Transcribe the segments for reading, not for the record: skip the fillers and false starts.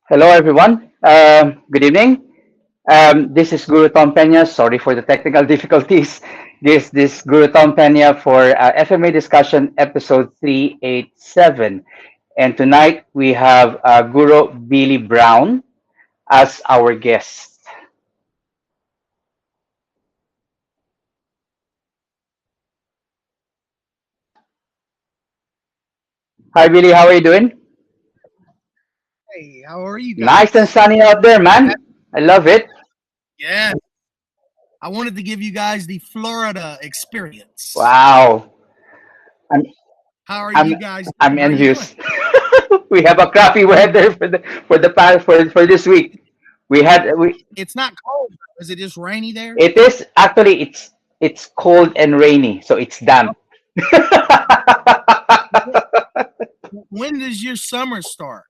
Hello, everyone. Good evening. This is Guru Tom Pena. Sorry for the technical difficulties. This Guru Tom Pena for FMA discussion episode 387. And tonight we have Guru Billy Brown as our guest. Hi, Billy. How are you doing? Hey, how are you Nice and guys? sunny out there, man. I love it. Yeah, I wanted to give you guys the Florida experience. Wow. I'm How are I'm you guys I'm doing? How are you doing? envious. We have a crappy weather for this week. We It's not cold. Is it just rainy there? It is actually it's cold and rainy, so it's damp. When does your summer start?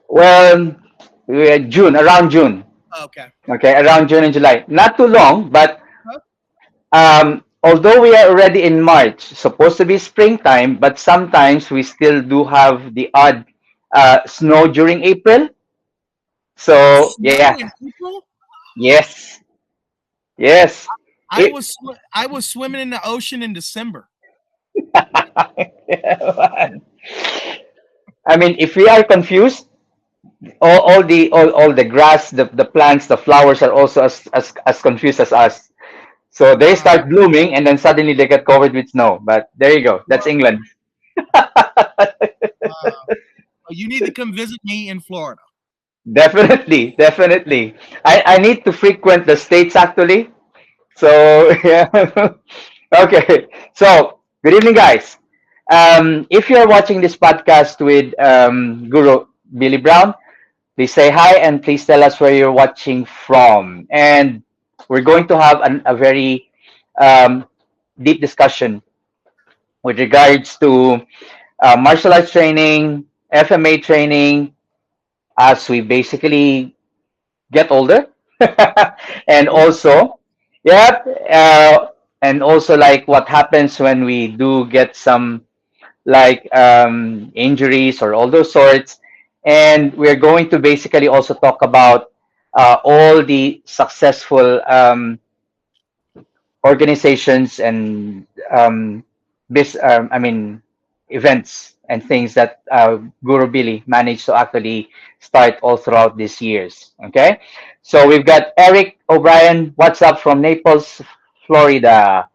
Well, June, around June. Okay. Okay, around June and July. Not too long, but although we are already in March, supposed to be springtime, but sometimes we still do have the odd snow during April. So yeah, Snow in April? yes, yes. It, I was swimming in the ocean in December. I mean, if we are confused, all the grass, the plants, the flowers are also as confused as us. So they Wow. start blooming and then suddenly they get covered with snow. But there you go. That's Wow. England. Wow. You need to come visit me in Florida. Definitely, definitely. I need to frequent the states actually. So yeah. Okay. So good evening, guys. If you're watching this podcast with Guru Billy Brown, please say hi and please tell us where you're watching from. And we're going to have a very um, deep discussion with regards to martial arts training, FMA training, as we basically get older. And Yeah. also, yeah, and also like what happens when we do get some like injuries or all those sorts. And we're going to basically also talk about all the successful organizations and I mean, events and things that Guru Billy managed to actually start all throughout these years. Okay, so we've got Eric O'Brien. What's up from Naples, Florida?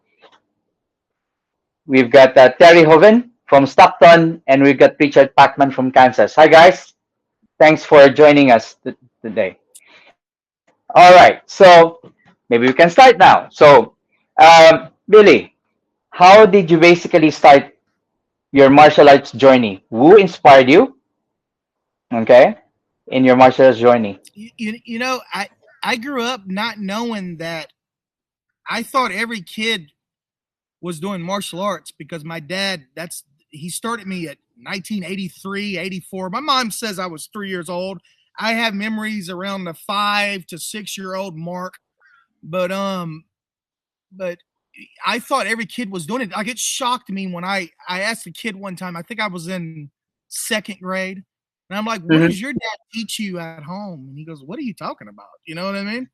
We've got Terry Hoven from Stockton, and we've got Richard Pacman from Kansas. Hi, guys. Thanks for joining us today. All right. So maybe we can start now. So, Billy, how did you basically start your martial arts journey? Who inspired you? Okay. In your martial arts journey. I grew up not knowing that. I thought every kid was doing martial arts because my dad, he started me at 1983, 84. My mom says I was 3 years old. I have memories around the 5 to 6 year old mark, but but I thought every kid was doing it. Like, it shocked me when I asked a kid one time. I think I was in second grade, and I'm like, "What Mm-hmm. does your dad teach you at home?" And he goes, "What are you talking about?" You know what I mean?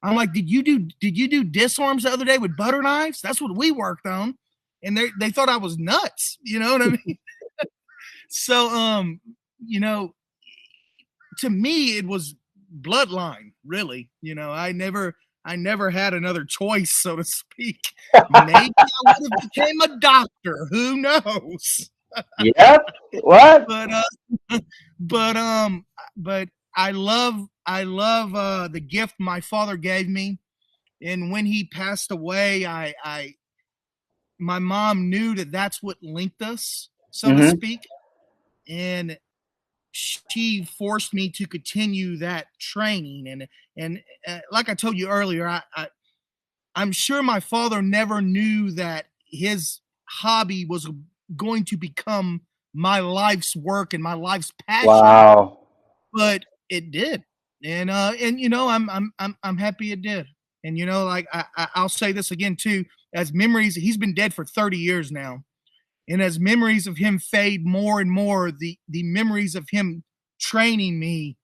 I'm like, "Did you do disarms the other day with butter knives? That's what we worked on." And they thought I was nuts. You know what I mean? So you know, to me, it was bloodline, really. I never had another choice, so to speak. Maybe I would have became a doctor. Who knows? Yep. What? But but um but I love the gift my father gave me. And when he passed away, I my mom knew that that's what linked us, so to Mm-hmm. speak. And she forced me to continue that training. And like I told you earlier, I'm sure my father never knew that his hobby was going to become my life's work and my life's passion, Wow. but it did. And I'm happy it did. And like, I'll say this again too, as memories, he's been dead for 30 years now. And as memories of him fade more and more, the memories of him training me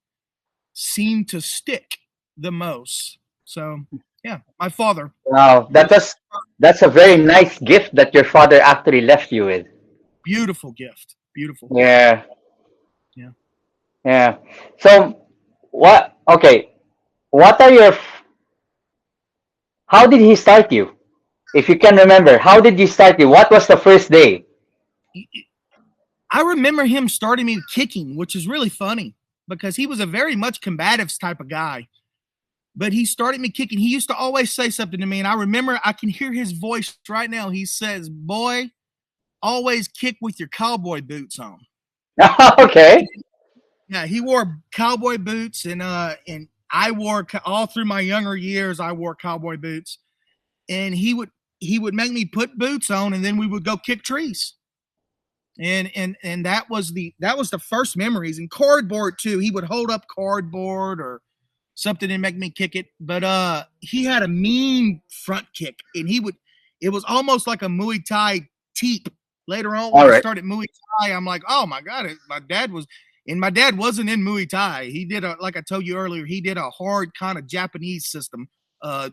seemed to stick the most. So yeah, my father Wow, was that's a very nice gift that your father actually left you with. beautiful gift, beautiful. Yeah, Yeah. yeah. So what? Okay, what are your? How did he start you? If you can remember, how did you start you? What was the first day? I remember him starting me kicking, which is really funny because he was a very much combative type of guy. But he started me kicking. He used to always say something to me, and I remember I can hear his voice right now. He says, "Boy, always kick with your cowboy boots on." Okay. Yeah, he wore cowboy boots, and I wore all through my younger years. I wore cowboy boots, and he would make me put boots on, and then we would go kick trees. And that was the first memories. And cardboard too. He would hold up cardboard or something and make me kick it. But he had a mean front kick, and he would. It was almost like a Muay Thai teep. Later on, when All I right. started Muay Thai, I'm like, oh my god, my dad wasn't in Muay Thai. He did like I told you earlier, he did a hard kind of Japanese system. Uh,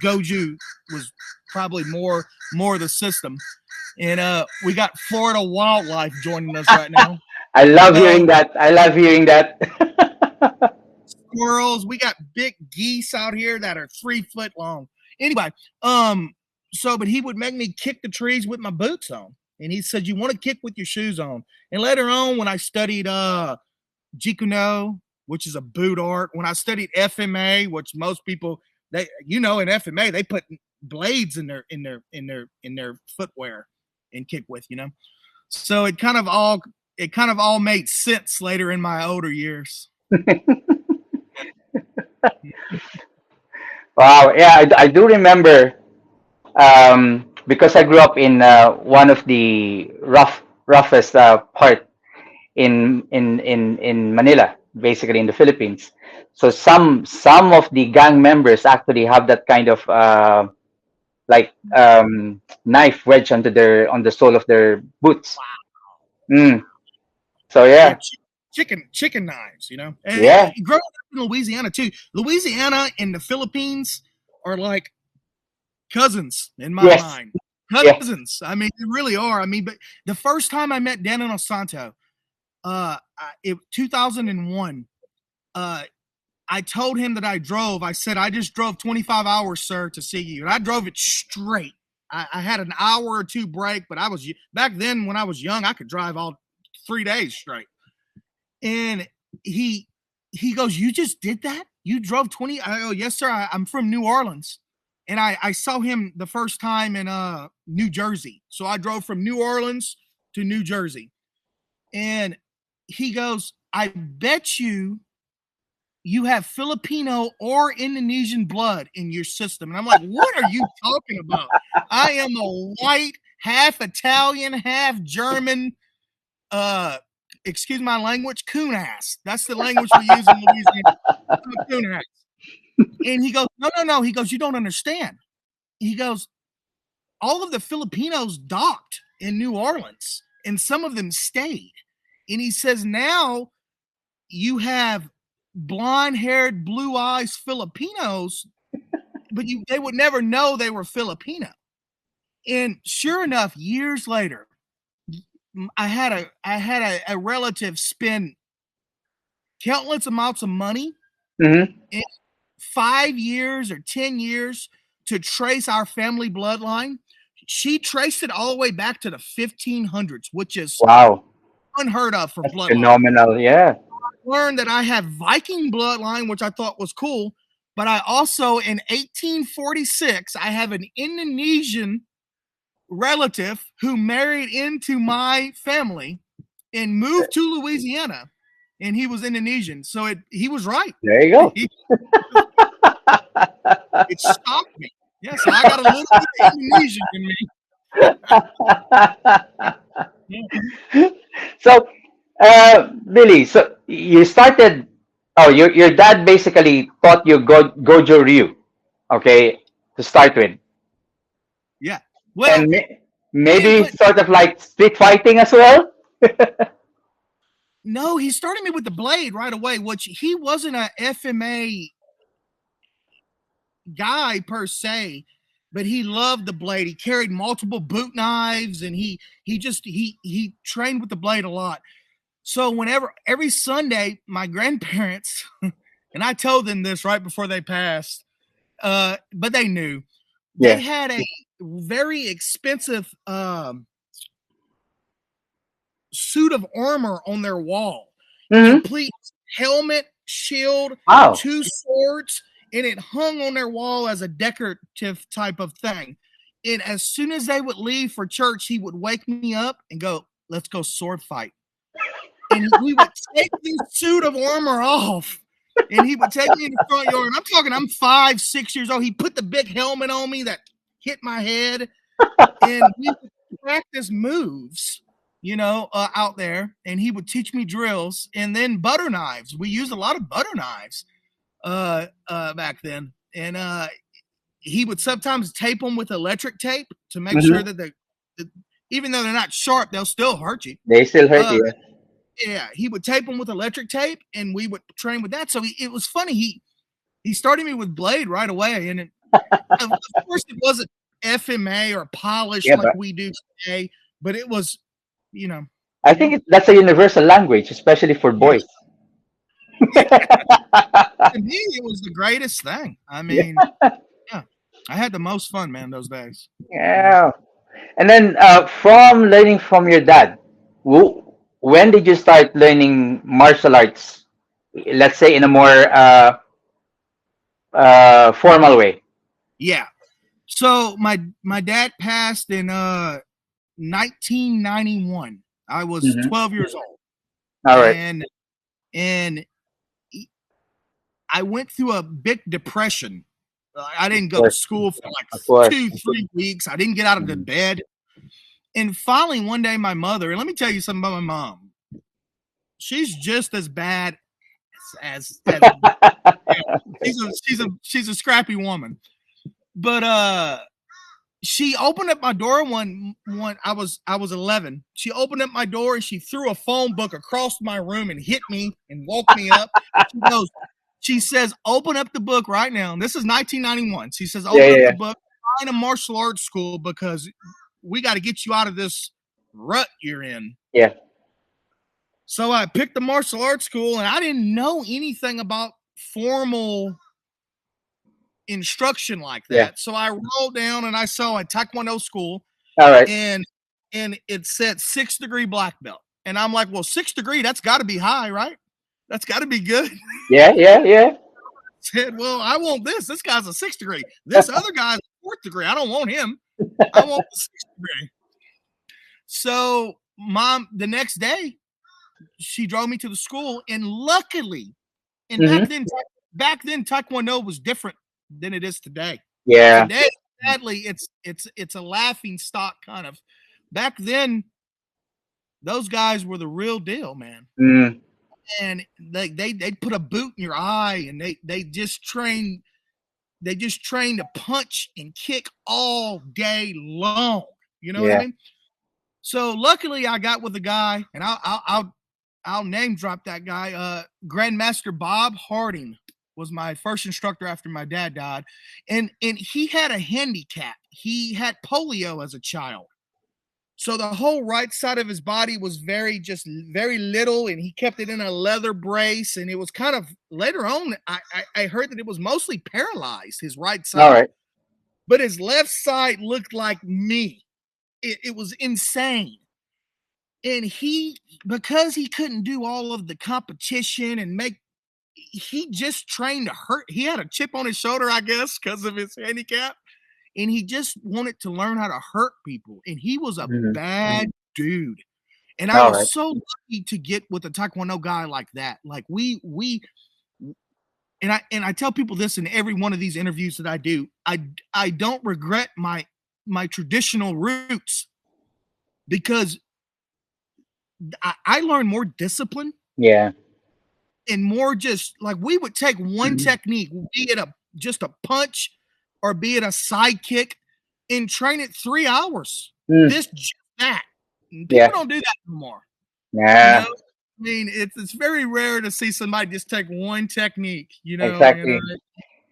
Goju was probably more the system, and we got Florida Wildlife joining us right now. I love So hearing that. I love hearing that. squirrels. We got big geese out here that are 3 foot long. Anyway, um, but he would make me kick the trees with my boots on. And he said, "You want to kick with your shoes on." And later on, when I studied Jikuno, which is a boot art, when I studied FMA, which most people in FMA they put blades in their footwear and kick with, So it kind of all made sense later in my older years. Wow. Yeah, I do remember because I grew up in one of the roughest part in Manila, basically in the Philippines. So some of the gang members actually have that kind of like knife wedge onto their on the sole of their boots. Mm. So Yeah, yeah, chicken knives, and yeah, growing up in Louisiana too. Louisiana and the Philippines are like cousins in my yes, mind. yeah. Cousins. I mean, they really are. I mean, but the first time I met Daniel Santo, 2001, uh, I told him that I drove. I said, I just drove 25 hours, sir, to see you. And I drove it straight. I had an hour or two break, but back then when I was young, I could drive all 3 days straight. And he he goes, "You just did that? You drove 20?" I go, "Yes, sir. I'm from New Orleans." And I saw him the first time in New Jersey. So I drove from New Orleans to New Jersey. And he goes, "I bet you have Filipino or Indonesian blood in your system." And I'm like, "What are you talking about? I am a white, half Italian, half German, uh, excuse my language, coon ass." That's the language we use in Louisiana. I'm a coon ass. And he goes, "No, no, no." He goes, "You don't understand." He goes, "All of the Filipinos docked in New Orleans, and some of them stayed." And he says, "Now you have blonde haired, blue eyes Filipinos, but they would never know they were Filipino." And sure enough, years later, I had a relative spend countless amounts of money Hmm. in 5 years or 10 years to trace our family bloodline. She traced it all the way back to the 1500s, which is Wow, unheard of for that's bloodline. phenomenal. Yeah. Learned that I have Viking bloodline, which I thought was cool, but I also in 1846 I have an Indonesian relative who married into my family and moved to Louisiana, and he was Indonesian. So he was right. There you go. It shocked me. Yeah, so I got a little bit of Indonesian in me. Yeah. So, Billy, so you started. Oh, your dad basically taught you Gojo Ryu, okay, to start with, Yeah. Well, and he didn't maybe put sort of like street fighting as well. No, he started me with the blade right away, which he wasn't a FMA guy per se, but he loved the blade. He carried multiple boot knives, and he trained with the blade a lot. So whenever every Sunday, my grandparents and I told them this right before they passed, but they knew they Yeah. had a very expensive suit of armor on their wall, Hmm. complete helmet, shield, Wow. two swords, and it hung on their wall as a decorative type of thing. And as soon as they would leave for church, he would wake me up and go, "Let's go sword fight." And we would take this suit of armor off. And he would take me in the front yard. And I'm talking, I'm 5, 6 years old. He put the big helmet on me that hit my head. And we would practice moves, out there. And he would teach me drills. And then butter knives. We used a lot of butter knives back then. And he would sometimes tape them with electric tape to make sure Hmm. that even though they're not sharp, they'll still hurt you. They still hurt Uh, you. yeah, he would tape them with electric tape, and we would train with that. So it was funny. He started me with blade right away, and of course it wasn't FMA or polished Yeah, like but we do today, but it was, you know, I think that's a universal language, especially for yeah, boys. yeah. To me, it was the greatest thing. I Yeah. mean, yeah, I had the most fun, man, those days. You know, Yeah. And then from learning from your dad, when did you start learning martial arts? Let's say in a more formal way. yeah. So my dad passed in 1991. I was Hmm. 12 years old, All right. and I went through a big depression. I Of didn't go to course. school for like Of course. 2, 3 weeks. I didn't get out of the Mhm. bed. And finally, one day, my mother, and let me tell you something about my mom. She's just as bad as yeah, she's a scrappy woman. But she opened up my door one I was 11. She opened up my door and she threw a phone book across my room and hit me and woke me up. She goes, she says, "Open up the book right now." And this is 1991. She says, Yeah, "Open yeah, up the yeah, book, find a martial arts school because we got to get you out of this rut you're in." yeah. So I picked the martial arts school, and I didn't know anything about formal instruction like Yeah. that. So I rolled down and I saw a Taekwondo school, All right. and it said 6th degree black belt. And I'm like, well, 6th degree, that's got to be high, right? That's got to be good. Yeah, yeah, yeah. Said, well, I want this. This guy's a 6th degree. This other guy's a 4th degree. I don't want him. I want the 6th degree. So mom, the next day, she drove me to the school, and luckily, and Hmm. back then Taekwondo was different than it is today. Yeah. Today, sadly, it's a laughing stock kind of. Back then, those guys were the real deal, man. Mm. And they put a boot in your eye, and they just train to punch and kick all day long. You know what I Yeah. mean? So luckily, I got with a guy, and I'll name drop that guy. Grandmaster Bob Harding was my first instructor after my dad died, and he had a handicap. He had polio as a child. So the whole right side of his body was very little, and he kept it in a leather brace. And it was kind of later on, I heard that it was mostly paralyzed, his right All side, right. but his left side looked like me. It was insane. And because he couldn't do all of the competition and he just trained to hurt. He had a chip on his shoulder, I guess, because of his handicap, and he just wanted to learn how to hurt people. And he was a Hmm. bad dude. And I All was right. so lucky to get with a Taekwondo guy like that. Like and I tell people this in every one of these interviews that I do. I don't regret my traditional roots because I learned more discipline Yeah. and more just like we would take one Mhm. technique, be it just a punch or be it a side kick, and train it 3 hours. Mm. Just that. And people Yeah. don't do that anymore. You Yeah. know, mean, it's very rare to see somebody just take one technique, Exactly.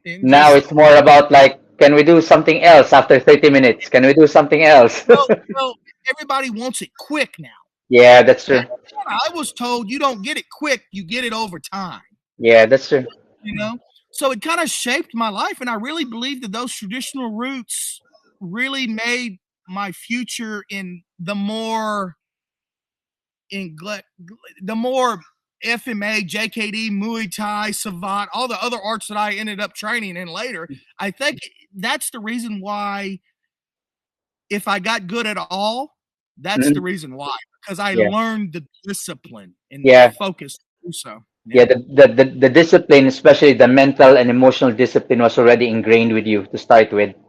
and Now just it's more about like, can we do something else after 30 minutes? Can we do something else? well, everybody wants it quick now. Yeah, that's true. That's what I was told. You don't get it quick; you get it over time. Yeah, that's true. You know, so it kind of shaped my life, and I really believe that those traditional roots really made my future in the more FMA, JKD, Muay Thai, Savant, all the other arts that I ended up training in later. I think that's the reason why, if I got good at all, that's the Mhm. reason why, because I Yeah, learned the discipline and the yeah, focus to do so. yeah. Yeah, The discipline, especially the mental and emotional discipline, was already ingrained with you to start with, and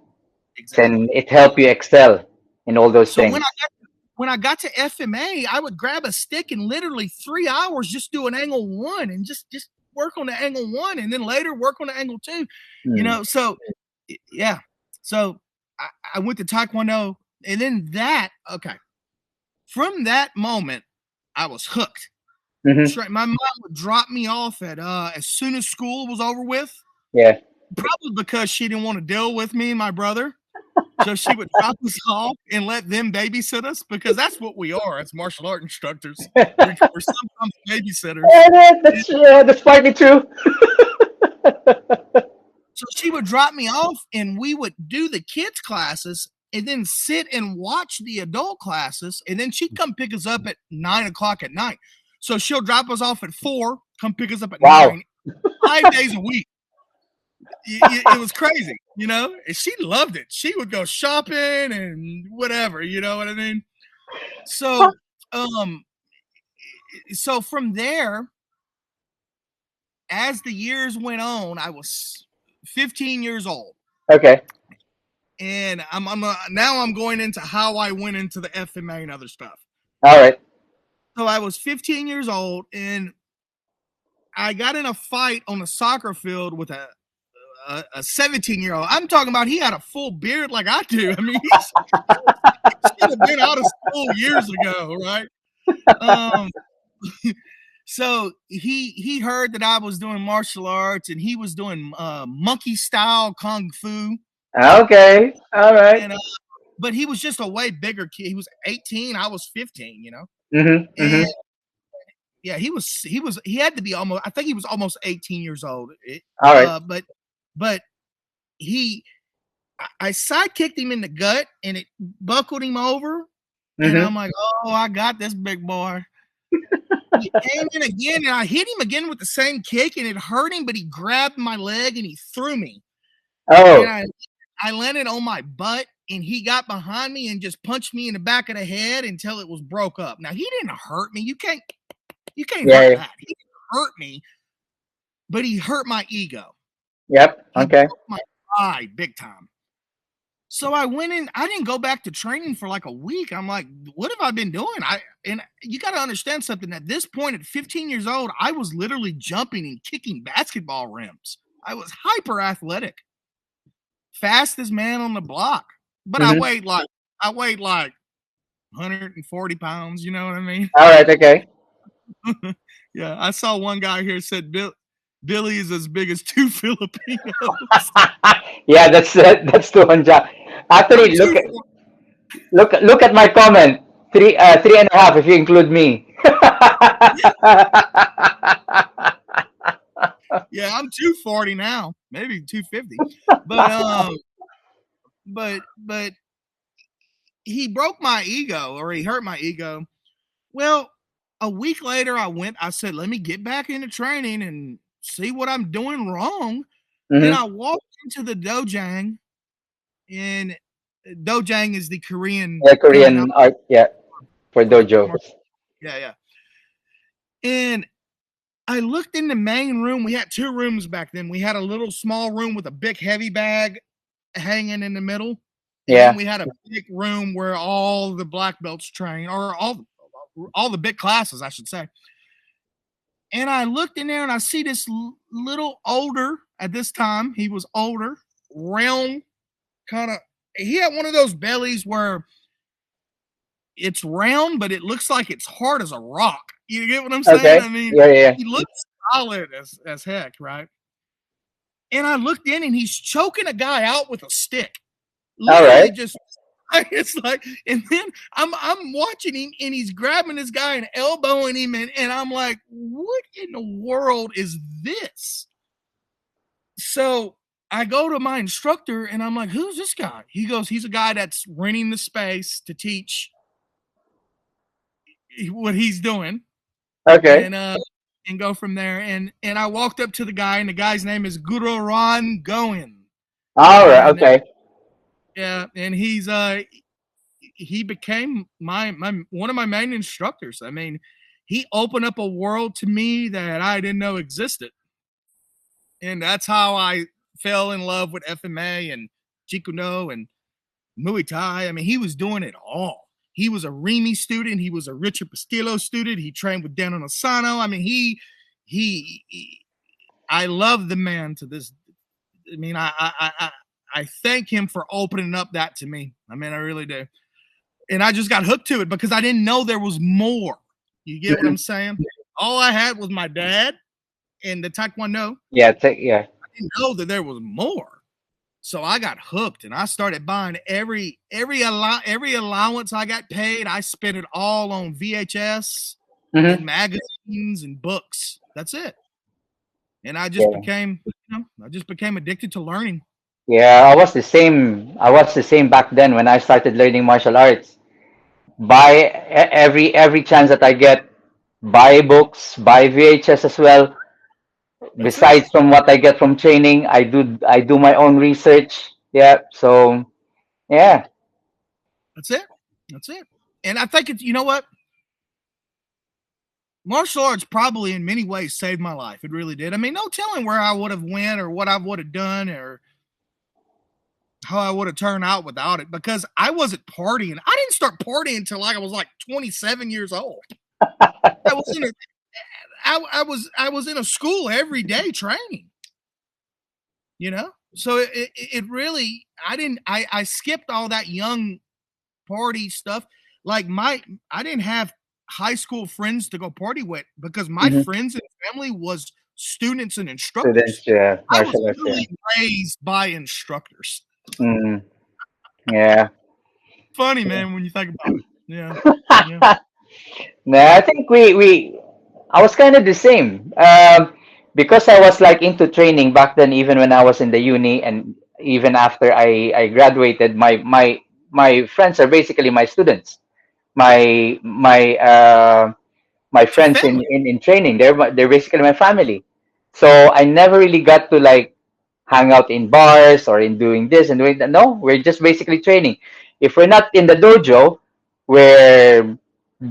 exactly. it helped you excel in all those So things. when I got to FMA, I would grab a stick and literally 3 hours just do an angle one and just work on the angle one, and then later work on the angle two. Mm. So yeah. So I went to Taekwondo, and then okay. From that moment, I was hooked. Hmm. My mom would drop me off at as soon as school was over with, Yeah. probably because she didn't want to deal with me and my brother. So she would drop us off and let them babysit us, because that's what we are as martial art instructors. We're sometimes babysitters. That's partly true. So she would drop me off and we would do the kids' classes and then sit and watch the adult classes. And then she'd come pick us up at 9 o'clock at night. So she'll drop us off at 4, come pick us up at Wow. 9, 5 days a week. It was crazy, and she loved it. She would go shopping and whatever, you know what I mean? So, um, so from there, as the years went on, I was 15 years old, Okay. and now I'm going into how I went into the FMA and other stuff. All right. So I was 15 years old, and I got in a fight on a soccer field with a 17-year-old. I'm talking about, he had a full beard like I do. I mean, he should have been out of school years ago, right? Um, so he heard that I was doing martial arts, and he was doing monkey style kung fu, Okay. All right. and but he was just a way bigger kid. He was 18, I was 15, Mm-hmm. and Mm-hmm. yeah, he had to be almost. I think he was almost 18 years old. All right. But he, I side kicked him in the gut, and it buckled him over, and Mm-hmm. I'm like, oh, I got this big boy. He came in again, and I hit him again with the same kick, and it hurt him, but he grabbed my leg and he threw me. And Oh. I landed on my butt, and he got behind me and just punched me in the back of the head until it was broke up. Now, he didn't hurt me. You can't Yeah. hurt Yeah. that. He didn't hurt me, but he hurt my ego. Yep. He Okay. broke my pride big time. So I went in. I didn't go back to training for like a week. I'm like, what have I been doing? And you got to understand something. At this point, at 15 years old, I was literally jumping and kicking basketball rims. I was hyper athletic, fastest man on the block. But Mm-hmm. I weighed like 140 pounds. You know what I mean? All right. Okay. Yeah, I saw one guy here said Billy is as big as two Filipinos. Yeah, that's the one job. I'm Actually, two. look at my comment. Three and a half if you include me. Yeah, I'm 240 now, maybe 250. But but he broke my ego, or he hurt my ego. Well, a week later I said, let me get back into training and see what I'm doing wrong. And Hmm. I walked into the dojang, and dojang is the Korean Yeah, terminology. Korean art. Yeah, for dojo. Yeah, yeah. And I looked in the main room. We had two rooms back then. We had a little small room with a big heavy bag hanging in the middle. And then Yeah. we had a big room where all the black belts train, or all the big classes, I should say. And I looked in there and I see this little older, at this time, he was older, round, kind of, he had one of those bellies where it's round, but it looks like it's hard as a rock. You get what I'm saying? Okay. I mean, Yeah, yeah. he looks solid as heck, right? And I looked in and he's choking a guy out with a stick. All right. Literally just it's like, and then I'm watching him and he's grabbing this guy and elbowing him, and I'm like, what in the world is this? So I go to my instructor and I'm like, who's this guy? He goes, he's a guy that's renting the space to teach what he's doing, Okay. and go from there. And I walked up to the guy, and the guy's name is Guro Ron Goen, All right. and Okay. yeah, and he became my one of my main instructors. I mean, he opened up a world to me that I didn't know existed, and that's how I fell in love with FMA and Chikuno and Muay Thai. I mean, he was doing it all. He was a Remy student. He was a Richard Pastillo student. He trained with Dan Onosano. I mean, he I love the man to this. I mean, I thank him for opening up that to me. I mean, I really do. And I just got hooked to it because I didn't know there was more. You get what Mhm. I'm saying? All I had was my dad and the Taekwondo. Yeah. Yeah. I didn't know that there was more. So I got hooked and I started buying every allowance I got paid. I spent it all on VHS and Hmm. magazines and books. That's it. And Yeah. I just became addicted to learning. Yeah. I was the same. I was the same back then when I started learning martial arts. Buy every chance that I get. Buy books. Buy VHS as well. That's it. Besides from what I get from training, I do my own research. Yeah. So yeah. That's it. That's it. And I think it's, you know what? Martial arts probably in many ways saved my life. It really did. I mean, no telling where I would have went or what I would have done or how I would have turned out without it because I wasn't partying. I didn't start partying until like I was like 27 years old. I was in a I was in a school every day training, you know? So it really I skipped all that young party stuff. Like I didn't have high school friends to go party with because my Hmm. friends and family was students and instructors. Students. Yeah. I was Martial arts. Yeah. literally raised by instructors. Mm, yeah. Funny, man, when you think about it. Yeah. Yeah. No, I think I was kind of the same. Because I was like into training back then, even when I was in the uni, and even after I graduated, my friends are basically my students. My It's your friends family. in training, they're basically my family. So I never really got to like hang out in bars or in doing this and doing that. No, we're just basically training. If we're not in the dojo, we're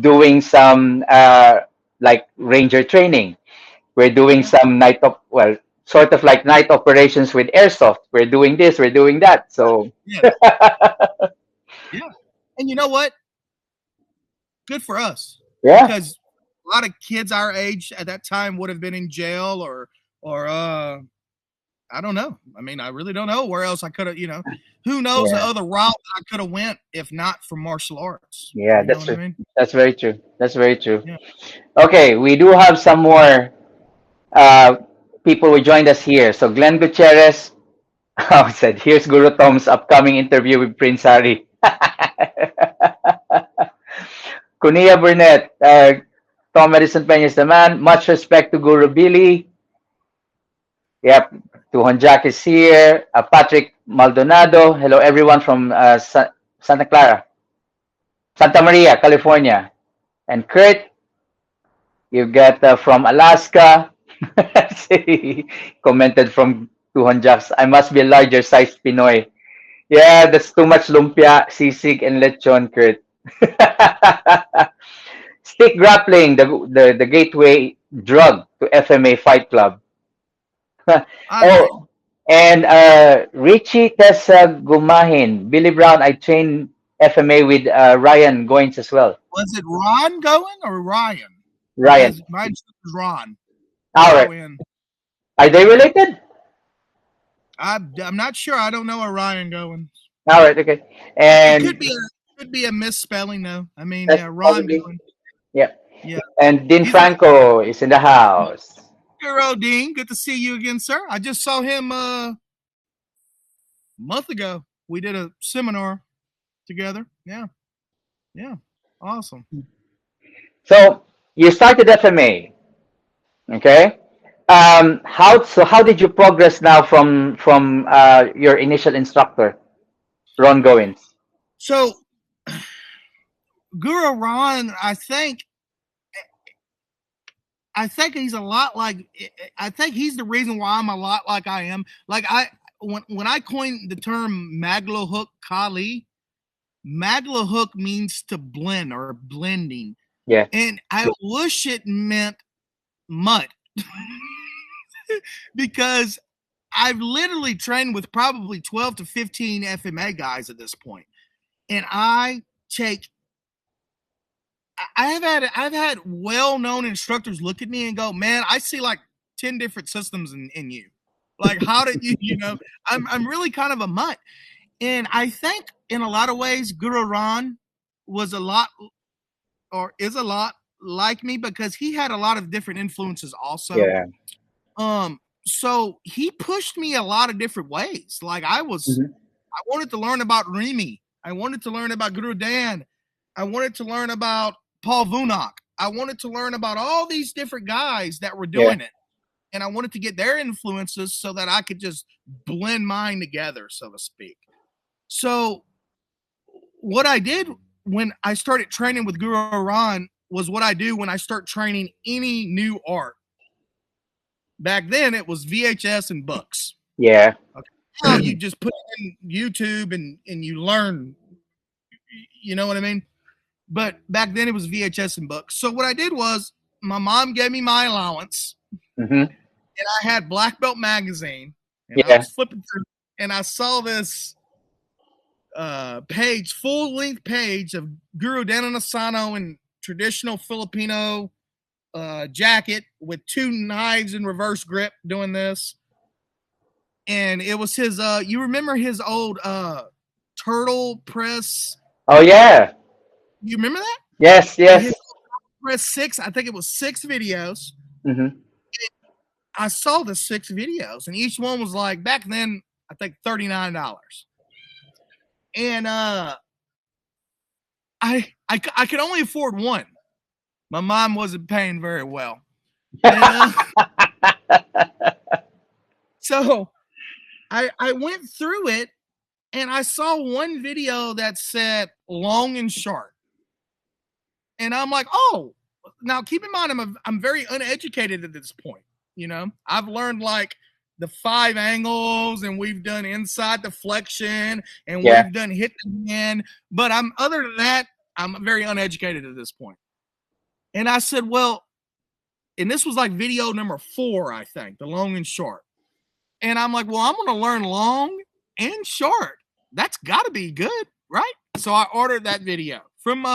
doing some like ranger training. We're doing Yeah. some sort of like night operations with airsoft. We're doing this, we're doing that. So Yeah. Yeah. And you know what? Good for us yeah, because a lot of kids our age at that time would have been in jail or I don't know. I mean, I really don't know where else I could have, who knows the yeah, other route I could have went if not for martial arts. yeah. You know That's what I true. mean? That's very true. That's very true. Yeah. Okay, we do have some more uh, people who joined us here. So Glenn Gutierrez said, "Here's Guru Tom's upcoming interview with Prince Harry." Kunia Burnett, Tom Edison Peña is the man. Much respect to Guru Billy. Yep, Tuhon Jack is here. Patrick Maldonado. Hello, everyone from Santa Clara, Santa Maria, California. And Kurt, you get from Alaska. He commented from Tuhon Jacks. I must be a larger size Pinoy. Yeah, that's too much lumpia, sisig, and lechon, Kurt. Stick grappling, the gateway drug to FMA Fight Club. I Oh, and Richie Tessa Gumahin, Billy Brown. I trained FMA with Ryan Goins as well. Was it Ron going or Ryan? Ryan. Because my is Ron. All right. RON. Are they related? I'm not sure. I don't know a Ryan going. All right. Okay. It And could be a misspelling though. I mean, that's yeah, Ron probably going. yeah. Yeah. And Dean He's a Franco is in the house. Guro, Dean. Good to see you again, sir. I just saw him a month ago. We did a seminar together. Yeah. Yeah. Awesome. So you started FMA, okay? How did you progress now from your initial instructor, Ron Goins? So Guru Ron, I think he's a lot like I think he's the reason why I'm a lot like I am. Like when I coined the term Maglo Hook Kali, Maglo Hook means to blend or blending. Yeah, And I wish it meant mud because I've literally trained with probably 12 to 15 FMA guys at this point. And I take I've had well-known instructors look at me and go, "Man, I see like 10 different systems in you. Like, how did you, I'm really kind of a mutt." And I think in a lot of ways, Guru Ran was a lot or is a lot like me because he had a lot of different influences also. yeah. So he pushed me a lot of different ways. Like Hmm. I wanted to learn about Remy. I wanted to learn about Guru Dan. I wanted to learn about Paul Vunok. I wanted to learn about all these different guys that were Yeah. doing it. And I wanted to get their influences so that I could just blend mine together, so to speak. So what I did when I started training with Guru Ran was what I do when I start training any new art. Back then it was VHS and books. Yeah. Okay. Now you just put in YouTube and you learn, you know what I mean? But back then it was VHS and books. So what I did was my mom gave me my allowance Hmm. and I had Black Belt magazine and I Yeah. was flipping through and I saw this page, full length page of Guru Dan Asano in traditional Filipino jacket with two knives in reverse grip doing this. And it was his you remember his old turtle press? Oh yeah. You remember that? Yes. His Yes. press six, I think it was 6 videos. Hmm. I saw the 6 videos, and each one was like back then, I think $39. And I could only afford one. My mom wasn't paying very well. And so I went through it and I saw one video that said long and short. And I'm like, oh, now keep in mind, I'm very uneducated at this point. I've learned like the 5 angles, and we've done inside deflection, and Yeah. we've done hit the hand. But other than that, I'm very uneducated at this point. And I said, well, and this was like video number 4, I think, the long and short. And I'm like, well, I'm going to learn long and short. That's got to be good, right? So I ordered that video from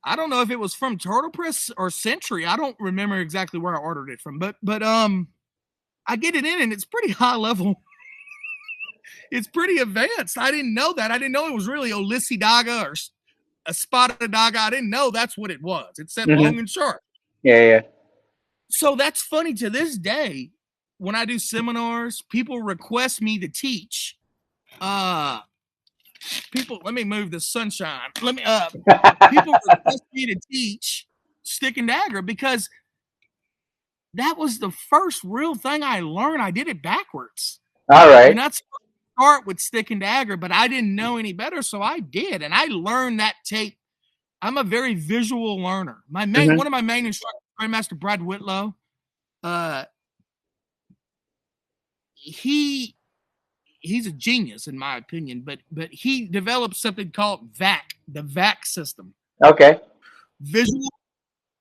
I don't know if it was from Turtle Press or Century. I don't remember exactly where I ordered it from, but I get it in and it's pretty high level. It's pretty advanced. I didn't know that. I didn't know it was really Olisi Daga or a Spotted Daga. I didn't know that's what it was. It said long Hmm. and short. Yeah. Yeah. So that's funny to this day. When I do seminars, people request me to teach. People, let me move the sunshine. Let me people request me to teach stick and dagger because that was the first real thing I learned. I did it backwards. All You're right. not supposed to start with stick and dagger, but I didn't know any better, so I did, and I learned that tape. I'm a very visual learner. Hmm. One of my main instructors, Grandmaster Brad Whitlow, uh, he he's a genius in my opinion, but he developed something called VAC, the VAC system: Okay. visual,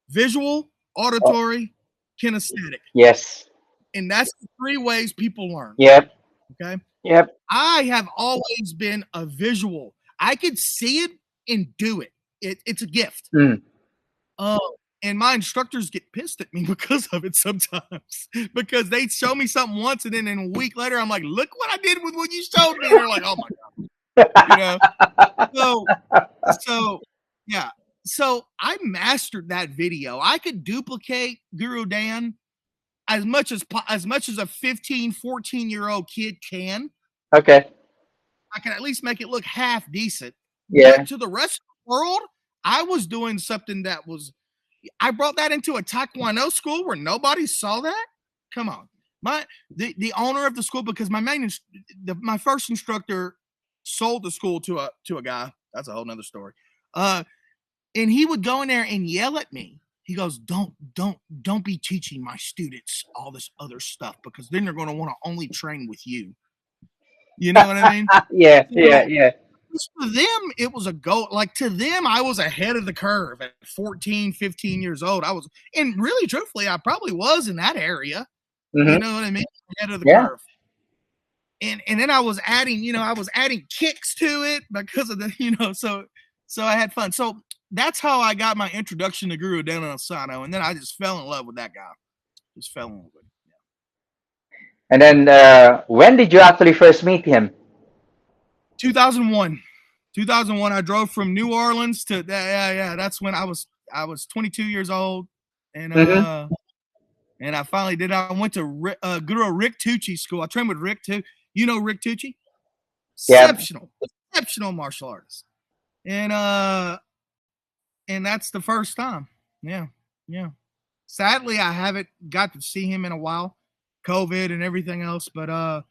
visual, Oh, auditory, kinesthetic, yes. and that's the 3 ways people learn. Yep. Okay. Yep. I have always been a visual. I could see it and do it. It's a gift. Mm. And my instructors get pissed at me because of it sometimes because they show me something once and then a week later I'm like, look what I did with what you showed me. And they're like, oh my God, you know? So, so yeah. So I mastered that video. I could duplicate Guru Dan as much as a 15, 14-year-old kid can. Okay. I can at least make it look half decent. But Yeah. to the rest of the world, I was doing something that was. I brought that into a Taekwondo school where nobody saw that. Come on, the owner of the school, because my first instructor sold the school to a guy. That's a whole nother story. Uh, and he would go in there and yell at me. He goes, don't be teaching my students all this other stuff, because then they're going to want to only train with you. You know what I mean? Yeah, yeah, So yeah. for them, it was a go. Like, to them, I was ahead of the curve at 14, 15 years old. I was, and really, truthfully, I probably was in that area. You Hmm. know what I mean? Ahead of the Yeah. curve. And then I was adding kicks to it because of so I had fun. So that's how I got my introduction to Guru Dan Asano, and then I just fell in love with that guy. Just fell in love with him. Yeah. And then when did you actually first meet him? 2001. 2001, I drove from New Orleans to yeah. That's when I was 22 years old, and Hmm. uh, and I finally did. I went to Guru Rick Tucci school. I trained with Rick too. You know Rick Tucci, Yeah. exceptional martial artist, and that's the first time. Yeah, yeah. Sadly, I haven't got to see him in a while, COVID and everything else. But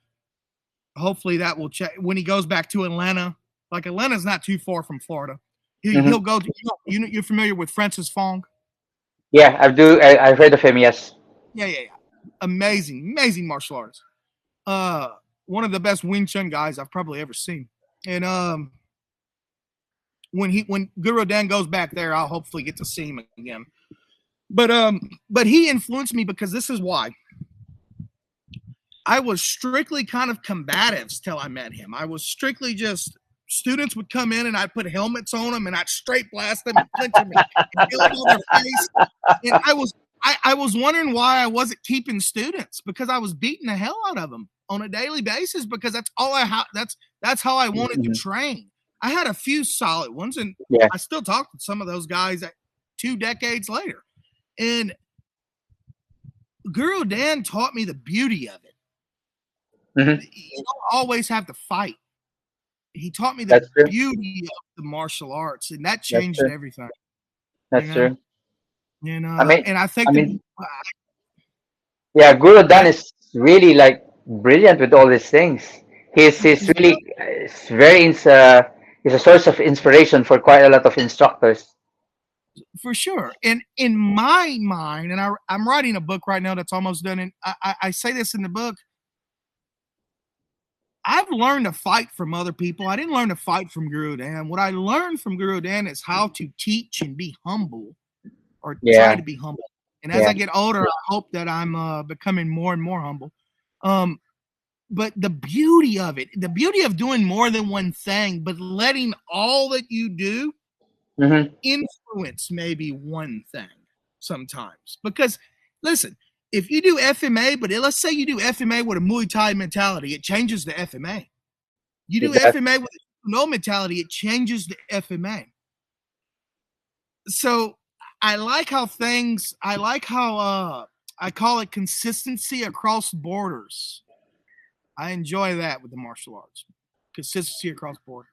hopefully that will check when he goes back to Atlanta. Like, Atlanta's not too far from Florida. He'll Hmm. go to, you're familiar with Francis Fong? Yeah, I've heard of him. Yes. Yeah. Amazing martial artist. Uh, One of the best Wing Chun guys I've probably ever seen. And when Guru Dan goes back there, I'll hopefully get to see him again. But he influenced me because this is why. I was strictly kind of combatives till I met him. I was strictly just students would come in and I'd put helmets on them and I'd straight blast them and punch them and kill them on their face. And I was wondering why I wasn't keeping students, because I was beating the hell out of them on a daily basis, because that's how I wanted to Hmm. train. I had a few solid ones, and Yeah. I still talk to some of those guys 2 decades later. And Guru Dan taught me the beauty of it. Hmm. You don't always have to fight. He taught me the That's true. beauty of the martial arts, and that That's changed true. everything. You That's know, true. and I uh, mean, and I I think that mean, yeah, Guru go Dan ahead. is really like brilliant with all these things. He's He's really he's a source of inspiration for quite a lot of instructors. for sure. And in my mind, and I'm writing a book right now that's almost done. And I say this in the book. I've learned to fight from other people. I didn't learn to fight from Guru Dan. What I learned from Guru Dan is how to teach and be humble, or try Yeah. to be humble. And as Yeah. I get older, I hope that I'm becoming more and more humble. Um, but the beauty of doing more than one thing, but letting all that you do Hmm. influence maybe one thing sometimes. Because listen, if you do FMA, but let's say you do FMA with a Muay Thai mentality, it changes the FMA. You It do does. FMA with no mentality, it changes the FMA. So I like how I call it consistency across borders. I enjoy that with the martial arts. Consistency across borders.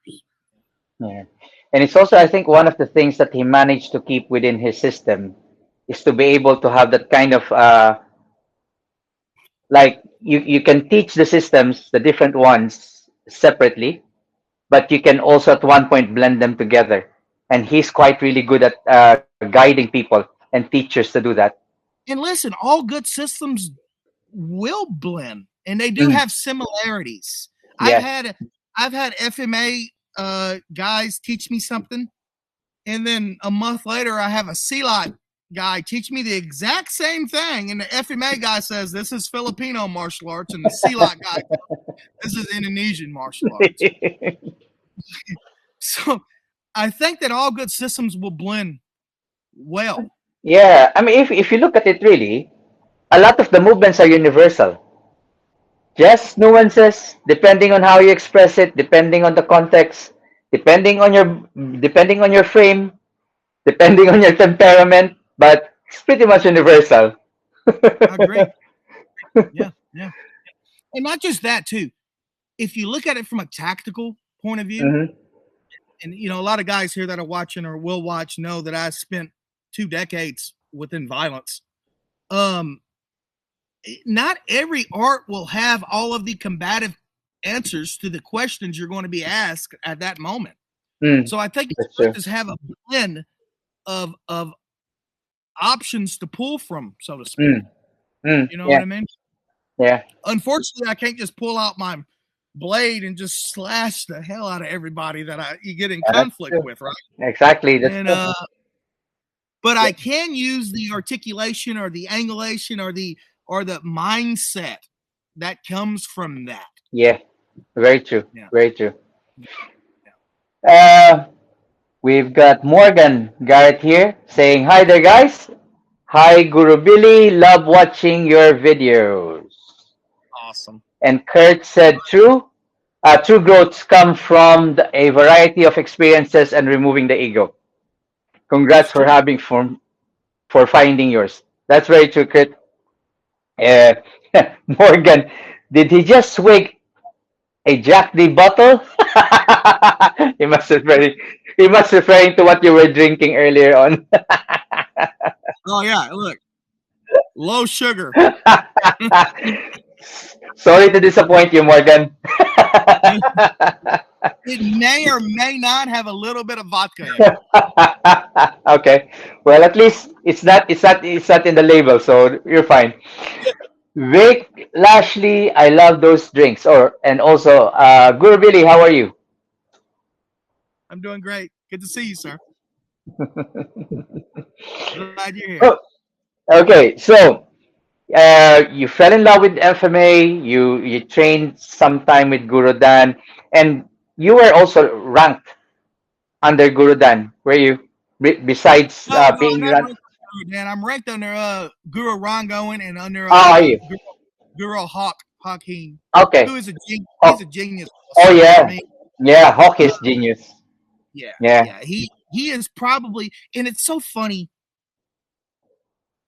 Yeah. And it's also, I think, one of the things that he managed to keep within his system is to be able to have that kind of like you can teach the systems, the different ones separately, but you can also at one point blend them together. And he's quite really good at guiding people and teachers to do that. And listen, all good systems will blend, and they do Mm. have similarities. I've Yeah. had I've had FMA guys teach me something, and then a month later I have a CLOT guy teach me the exact same thing, and the FMA guy says this is Filipino martial arts, and the CLOT guy this is Indonesian martial arts. So I think that all good systems will blend well. Yeah. I mean, if you look at it really, a lot of the movements are universal. Just nuances depending on how you express it, depending on the context, depending on your depending on your frame. depending on your temperament, but it's pretty much universal. I agree. Yeah, yeah. And not just that too. If you look at it from a tactical point of view, Hmm. and a lot of guys here that are watching or will watch know that I spent 2 decades within violence. Um, Not every art will have all of the combative answers to the questions you're going to be asked at that moment. Mm, So I think it's that's good true. to have a blend of options to pull from, so to speak. Mm, mm, You know what yeah, I mean? yeah. Unfortunately, I can't just pull out my blade and just slash the hell out of everybody that you get in That's conflict true. with, right? Exactly. That's And true. but Yeah. I can use the articulation or the angulation or the mindset that comes from that. Yeah. Very true. Yeah. Very true. Yeah. Uh, we've got Morgan Garrett here saying, "Hi there, guys. Hi, Guru Billy. Love watching your videos." Awesome. And Kurt said, true growths come from a variety of experiences and removing the ego. Congrats That's for true. for finding yours. That's very true, Kurt. Uh, Morgan, did he just swig a Jack D bottle? he must referring he must referring to what you were drinking earlier on. Oh yeah, look, low sugar. Sorry to disappoint you, Morgan. It may or may not have a little bit of vodka in it. Okay. Well, at least it's not in the label, so you're fine. Vic Lashley, I love those drinks. And also Guru Billy, how are you? I'm doing great. Good to see you, sir. Glad you're here. Oh, okay. So you fell in love with FMA. You trained sometime with Guru Dan, and you were also ranked under Guru Dan. Were you? Besides No, no, I'm being not ranked. ranked under Guru Dan. I'm ranked under Guru Rongoen and under Oh, are you? Guru Hakeem, Okay. who is a he's Oh, a genius oh also. I yeah, mean, yeah. Hawk uh, is genius. yeah, Yeah. yeah. He is probably, and it's so funny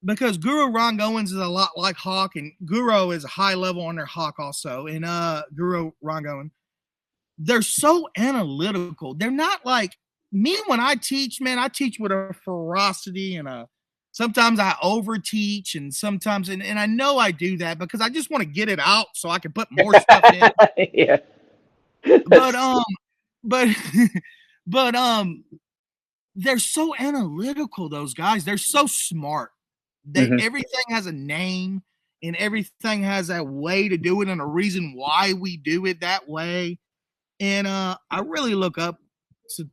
because Guru Ron Goins is a lot like Hawk, and Guru is a high level under Hawk also, and Guru Ron Goin. They're so analytical. They're not like me when I teach, man. I teach with a ferocity and a sometimes I over teach and sometimes and I know I do that because I just want to get it out so I can put more stuff in. Yeah. But That's, but but they're so analytical, those guys. They're so smart. They mhm. Everything has a name and everything has a way to do it and a reason why we do it that way. And I really look up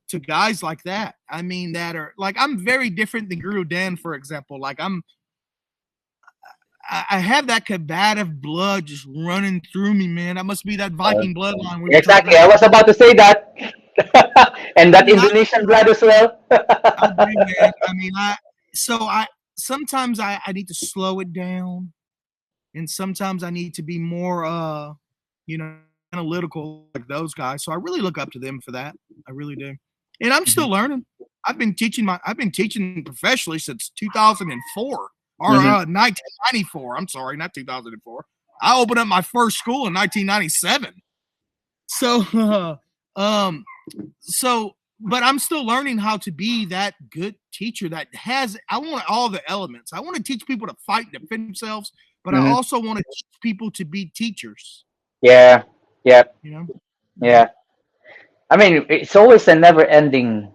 to guys like that. I mean, that are like I'm very different than Guru Dan, for example. Like I have that combative blood just running through me, man. That must be that Uh, Viking bloodline we were talking exactly. I about. was about to say that. And I that mean, Indonesian blood as well. I do, man. I mean, I sometimes I need to slow it down, and sometimes I need to be more you know analytical like those guys. So I really look up to them for that. I really do. And I'm still Mhm. learning. I've been teaching professionally since 2004 or Mhm. 1994. I'm sorry, not 2004. I opened up my first school in 1997. So um so but I'm still learning how to be that good teacher that has I want all the elements. I want to teach people to fight and defend themselves, but I Mhm. also want to teach people to be teachers, Yeah. Yeah. you know? Yeah. Yeah. I mean, it's always a never-ending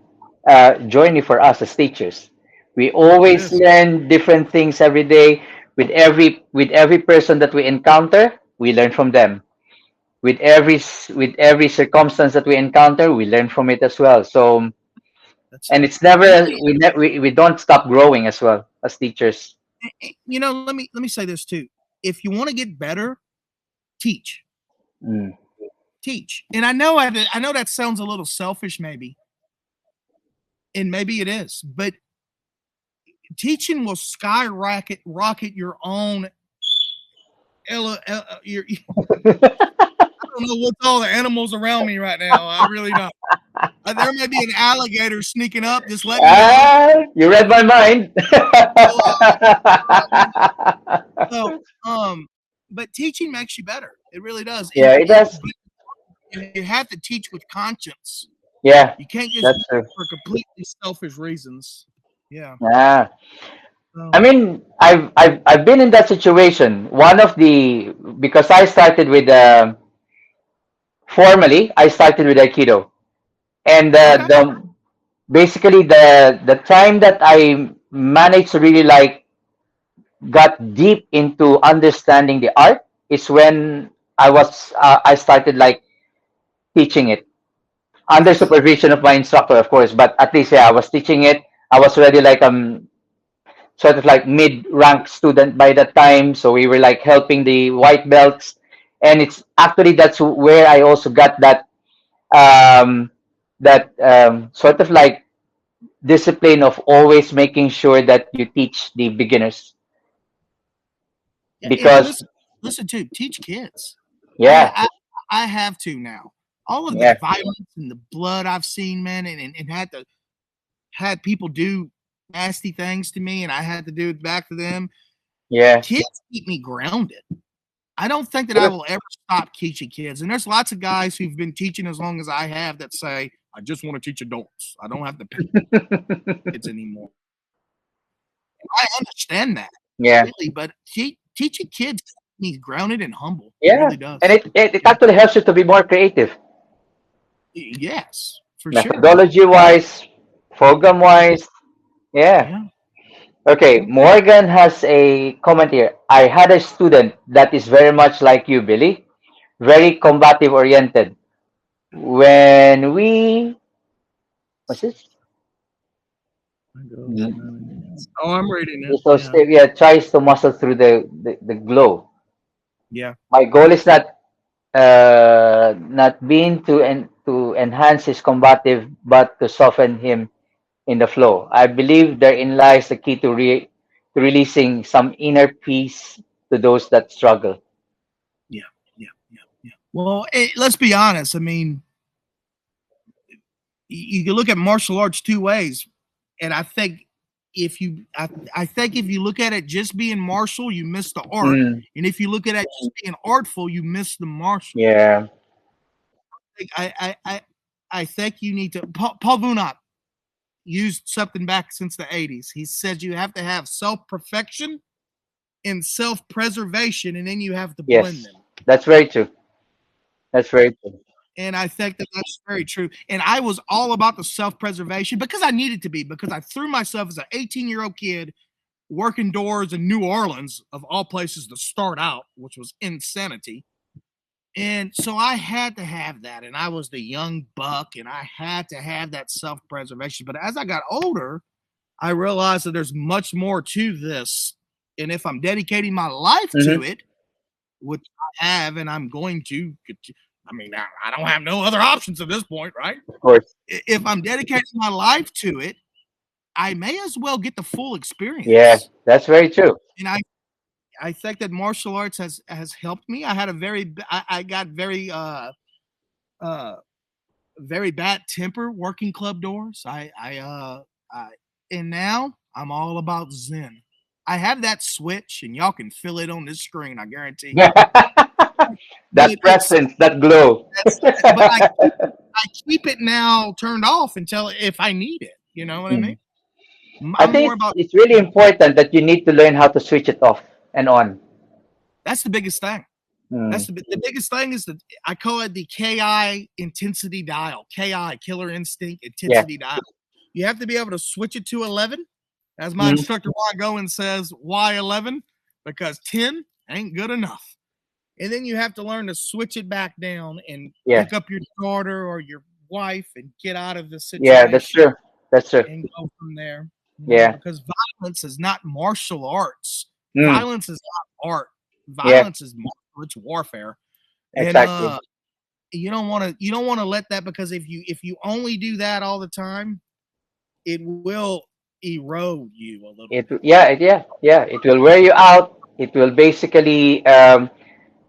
journey for us as teachers. We It always is. learn different things every day. With every person that we encounter, we learn from them. With every circumstance that we encounter, we learn from it as well. So, That's and it. it's never And let me we don't stop growing as well as teachers. let me say this too. If you want to get better, teach. Mm. Teach. And I know that sounds a little selfish maybe, and maybe it is, but teaching will skyrocket rocket your own I don't know what's all the animals around me right now. I really don't. There may be an alligator sneaking up. Just letting you know. You read my mind. So, um, but teaching makes you better. It really does. Yeah, it And does. you have to teach with conscience. Yeah, You can't just that's do it true. for completely selfish reasons. Yeah. Yeah. I So, mean, I've been in that situation. One of the because I started with formally, I started with Aikido, and okay. the basically the time that I managed to really like got deep into understanding the art is when I started like teaching it under Yes. supervision of my instructor, of course. But at least, yeah, I was teaching it. I was already like sort of like mid-rank student by that time, so we were like helping the white belts, and it's actually that's where I also got um, that sort of like discipline of always making sure that you teach the beginners Yeah. And because listen to teach kids. I, yeah, I I have to now. All of the yeah, violence and the blood I've seen, man, and had people do nasty things to me, and I had to do it back to them. yeah, Kids keep me grounded. I don't think that I good. will ever stop teaching kids. And there's lots of guys who've been teaching as long as I have that say, I just want to teach adults. I don't have to pay kids anymore. And I understand that Yeah, completely, but teaching kids keeps me grounded and humble. It yeah, really and does. it Yeah. actually helps you to be more creative, Yes, for sure. methodology wise, program wise. Yeah. Yeah. Okay, Yeah. Morgan has a comment here. I had a student that is very much like you, Billy, very combative oriented. When we what's this? Oh, I'm reading it. So Yeah. Stevia tries to muscle through the glow. Yeah. My goal is not being to enhance his combative, but to soften him in the flow. I believe therein lies the key to releasing some inner peace to those that struggle. Yeah. Yeah. Yeah. Yeah. Well, let's be honest. I mean, you can look at martial arts two ways, and I think if you look at it just being martial, you miss the art, Mm, and if you look at it just being artful, you miss the martial. yeah. I think you need to. Paul Vunat used something back since the '80s. He says you have to have self perfection and self preservation, and then you have to blend Yes. them. That's very true. That's very true. And I think that that's very true. And I was all about the self preservation because I needed to be, because I threw myself as an 18-year-old kid working doors in New Orleans, of all places to start out, which was insanity. And so I had to have that. And I was the young buck, and I had to have that self preservation. But as I got older, I realized that there's much more to this. And if I'm dedicating my life to Hmm. it, which I have, and I'm going to, I mean, I don't have no other options at this point, right? Of course. If I'm dedicating my life to it, I may as well get the full Yeah, experience. that's very true. And I think that martial arts has helped me. I had a I got uh very bad temper working club doors. I and now I'm all about Zen. I have that switch, and y'all can feel it on this screen. I guarantee you. That But presence, that glow. but I keep it now turned off until if I need it. You know what I Mm. mean? I I'm think more about it's really important that you need to learn how to switch it off and on. that's the biggest thing. Mm. That's the biggest thing is that I call it the KI intensity dial. KI, killer instinct Yeah. intensity dial. You have to be able to switch it to 11, as my Mm. instructor Ron Goins says. Why 11? Because 10 ain't good enough. And then you have to learn to switch it back down and Yeah. pick up your daughter or your wife and get out of the Yeah, that's situation true. That's true. and go from there. Yeah. Because violence is not martial arts. Mm. Violence is not art. Yeah, Violence is it's warfare. And exactly. you don't want to let that, because if you only do that all the time, it will erode you a little bit. Yeah. It will wear you out. It will basically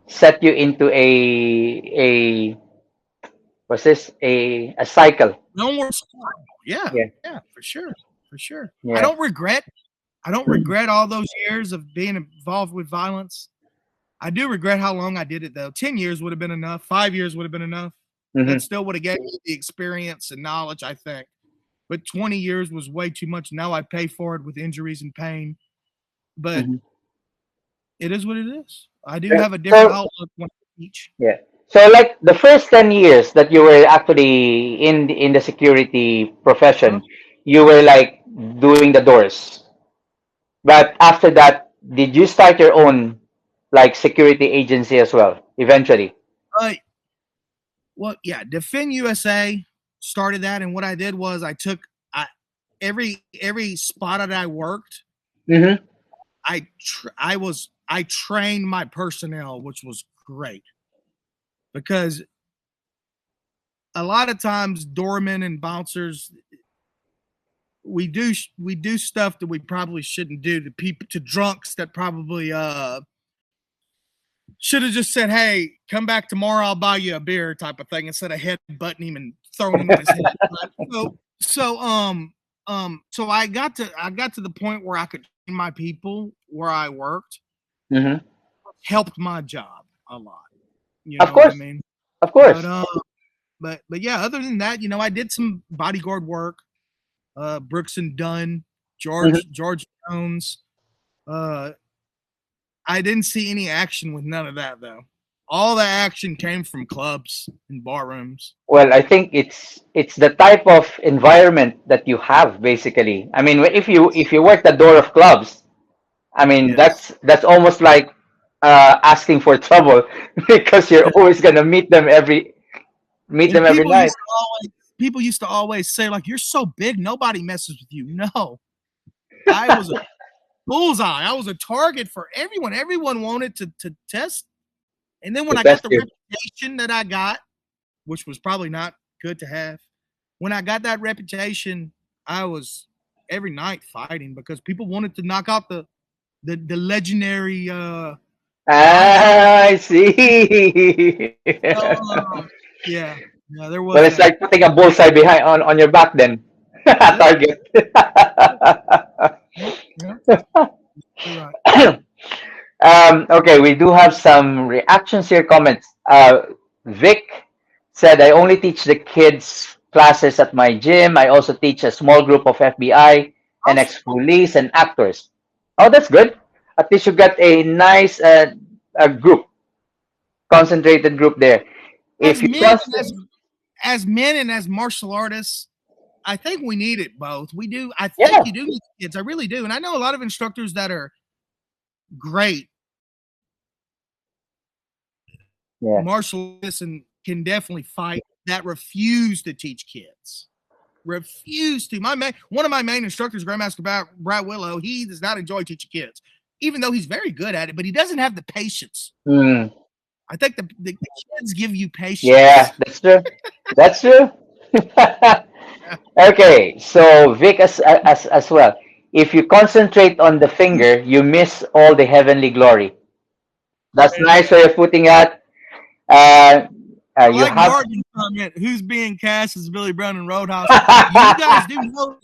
set you into a what's this? A cycle. downward spiral. Yeah, Yeah. yeah, for sure, for sure. I Yeah. don't regret. I don't regret all those years of being involved with violence. I do regret how long I did it though. 10 years would have been enough. 5 years would have been enough. That Hmm. still would have given me the experience and knowledge, I think. But 20 years was way too much. Now I pay for it with injuries and pain. But Hmm. it is what it is. I do have a different So outlook when I teach. yeah. So like the first 10 years that you were actually in the security Huh? profession, you were like doing the doors. But after that, did you start your own like security agency as well eventually? Uh, well, yeah, Defend USA started that, and what I did was I took I, every spot that I worked, Mm-hmm. I trained my personnel, which was great because a lot of times doormen and bouncers we do stuff that we probably shouldn't do to people to drunks that probably should have just said, "Hey, come back tomorrow. I'll buy you a beer," type of thing, instead of headbutting him and throwing him on his head. Right? So I got to the point where I could train my people where I worked, Mm-hmm. helped my job a lot. You Of know what I course. mean? Of But course. but yeah, other than that, I did some bodyguard work, Brooks and Dunn, Mm-hmm. George Jones. Uh, I didn't see any action with none of that though. All the action came from clubs and bar rooms. Well, I think it's the type of environment that you have basically. I mean, if you work the door of clubs, I mean Yes. that's almost like asking for trouble because you're always gonna meet And them every night. people used to always say like, "You're so big, nobody messes with you." No, I was a bullseye. I was a target for everyone. Everyone wanted to test. And then when To I got test the you. reputation that I got, which was probably not good to have, when I got that reputation, I was every night fighting because people wanted to knock out the legendary bouncer. Ah, I see. So, yeah, yeah, there Well, was it's that. like putting a bullseye behind on your back then. Yep, Target. yep, yep. You're right. Okay, we do have some reactions here, comments. Vic said, I only teach the kids classes at my gym. I also teach a small group of FBI and Also, ex-police and actors. Oh, that's good. At least you got a nice a group, concentrated group there. as If you men and concentrate, as men and as martial artists, I think we need it both. We do. I think yeah, you do need kids. I really do. And I know a lot of instructors that are great yeah. martial artists and can definitely fight that refuse to teach kids. Refuse to. One of my main instructors, Grandmaster Brad Willow, he does not enjoy teaching kids, even though he's very good at it. But he doesn't have the patience. Hmm. I think the kids give you Yeah, patience. that's true. That's true. Okay, so Vic as well. If you concentrate on the finger, you miss all the heavenly glory. That's nice way of putting it. Uh, I you like have. Morgan's comment. Who's being cast as Billy Brown in Roadhouse? You guys do know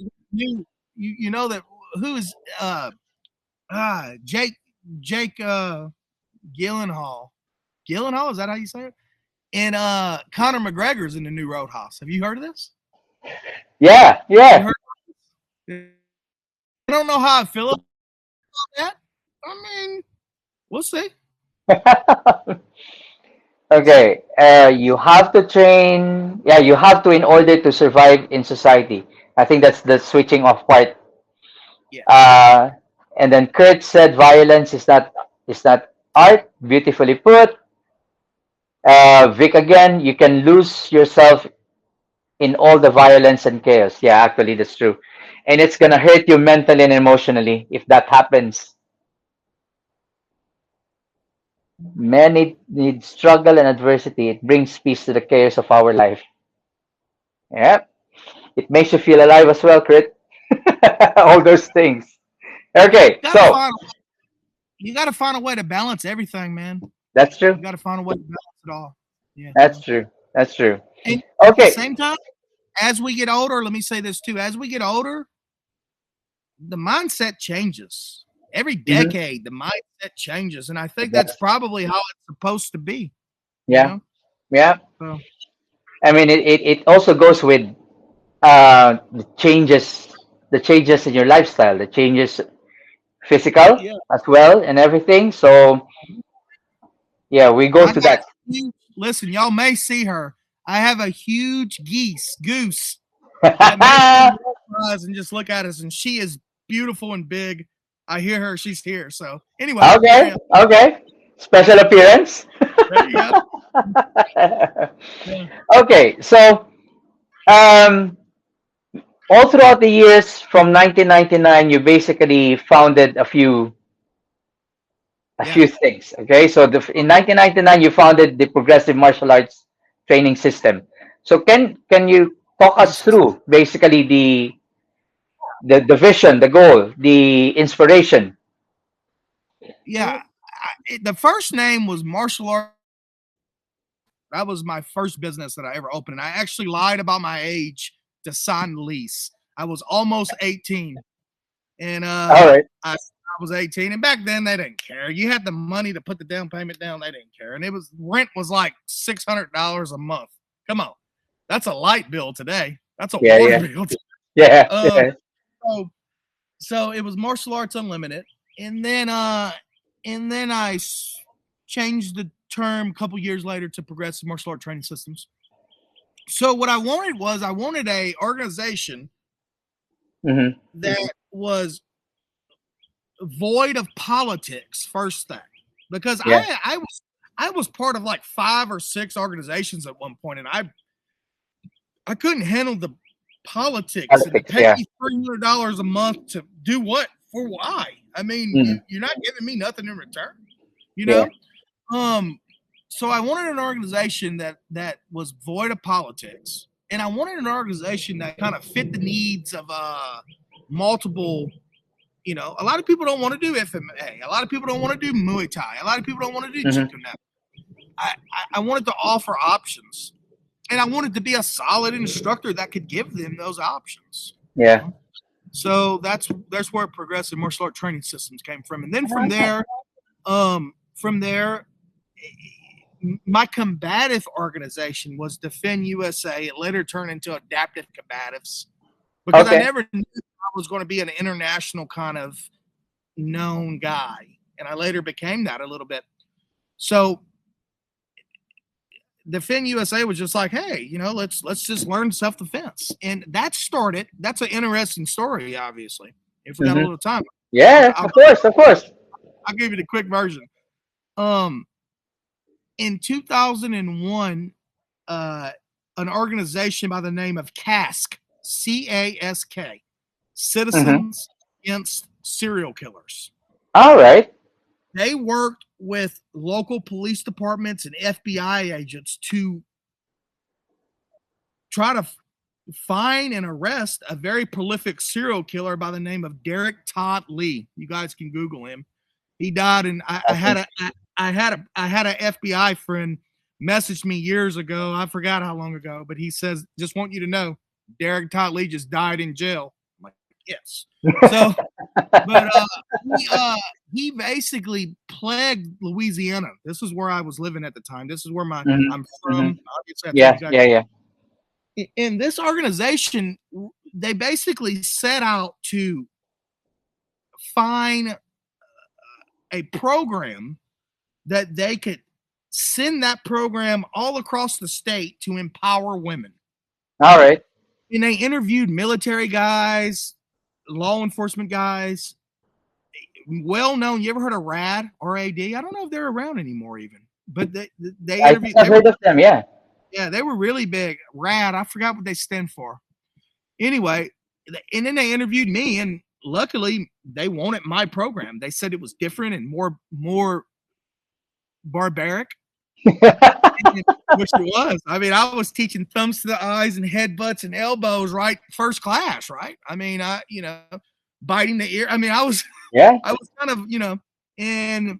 you know that who is Jake Gyllenhaal. Gyllenhaal, is that how you say it? And Conor McGregor's in the new Roadhouse. Have you heard of this? Yeah, You yeah. heard? I don't know how I feel about that. I mean, we'll see. We'll see. Okay, you have to train. Yeah, you have to in order to survive in society. I think that's the switching off part. Yes. Uh, and then Kurt said, "Violence is not art." Beautifully put. Vic again, you can lose yourself in all the violence and chaos. Yeah, actually, that's true. And it's gonna hurt you mentally and emotionally if that happens. Men need struggle and adversity. It brings peace to the chaos of our life. Yeah, it makes you feel alive as well, Crit. All those things. Okay, Gotta so find you gotta find a way to balance everything, man. that's true. You gotta find a way to balance it all. Yeah. That's true. That's true. And at the Okay. same time, as we get older, let me say this too. As we get older, the mindset changes. Every Hmm. decade, the mindset changes. And I It think that's does. probably how it's supposed to be, you Yeah. know? Yeah. So, I mean, it also goes with the changes in your lifestyle, the changes physical yeah. as well, and everything. So yeah, we go I to got that. listen, y'all may see her. I have a huge goose that makes me roll her eyes and just look at us, and she is beautiful and big. I hear her, she's here. So anyway, carry Okay. on. Okay. Special appearance. There you go. Yeah. Okay. So um, all throughout the years from 1999, you basically founded a Yeah. few things. Okay, so in 1999 you founded the Progressive Martial Arts Training System. So can you talk Training us system. through basically the vision, the goal, the inspiration? Yeah. The first name was martial art. That was my first business that I ever opened. And I actually lied about my age to sign the lease. I was almost 18. And All right. I was 18. And back then they didn't care. You had the money to put the down payment down, they didn't care. And it was rent was like $600 a month. Come on. That's a light bill today. That's a Yeah, water yeah, bill. yeah, Um, yeah. so so it was martial arts unlimited, and then I changed the term a couple years later to progressive martial art training systems. So what I wanted was I wanted a organization Hmm. that was void of politics. First thing, because Yeah. I was part of like 5 or 6 organizations at one point, and I couldn't handle the politics and to Politics. pay Yeah. me $300 a month to do what for why. I mean, Hmm. you're not giving me nothing in return, you Yeah. know. Um, so I wanted an organization that was void of politics, and I wanted an organization that kind of fit the needs of multiple. You know, a lot of people don't want to do FMA. A lot of people don't want to do Muay Thai. A lot of people don't want to do Hmm. Jiu Jitsu. I wanted to offer options, and I wanted to be a solid instructor that could give them those options. You Yeah. know, so that's where progressive martial art training systems came from, and then from there, my combative organization was Defend USA. It later turned into Adaptive Combatives because I Okay. never knew I was going to be an international kind of known guy, and I later became that a little bit. So Defend USA was just like, hey, let's just learn self defense, and that started. That's an interesting story, obviously. If we got a Hmm. little time, Yeah. I'll, Of course. Of course. I'll give you the quick version. Um, in 2001, uh, an organization by the name of CASK, Hmm. Citizens Against Serial Killers. All right. They worked with local police departments and FBI agents to try to find and arrest a very prolific serial killer by the name of Derek Todd Lee. You guys can Google him. He died, and Awesome. I had a FBI friend message me years ago. I forgot how long ago, but he says, "Just want you to know, Derek Todd Lee just died in jail." I'm like, yes. So, but he basically plagued Louisiana. This is where I was living at the time. This is where Hmm. I'm Hmm. from. Obviously, I told Yeah. you guys. Yeah. Yeah. In this organization, they basically set out to find a program that they could send that program all across the state to empower women. All right. And they interviewed military guys, law enforcement guys, well known. You ever heard of RAD? RAD? I don't know if they're around anymore even. But they I think interviewed I've heard of them. Yeah. yeah, they were really big. RAD, I forgot what they stand for. Anyway, and then they interviewed me, and luckily they wanted my program. They said it was different and more barbaric, which it was. I mean, I was teaching thumbs to the eyes and headbutts and elbows right first class, right? I mean, biting the ear. I mean, Yeah. I was kind of, and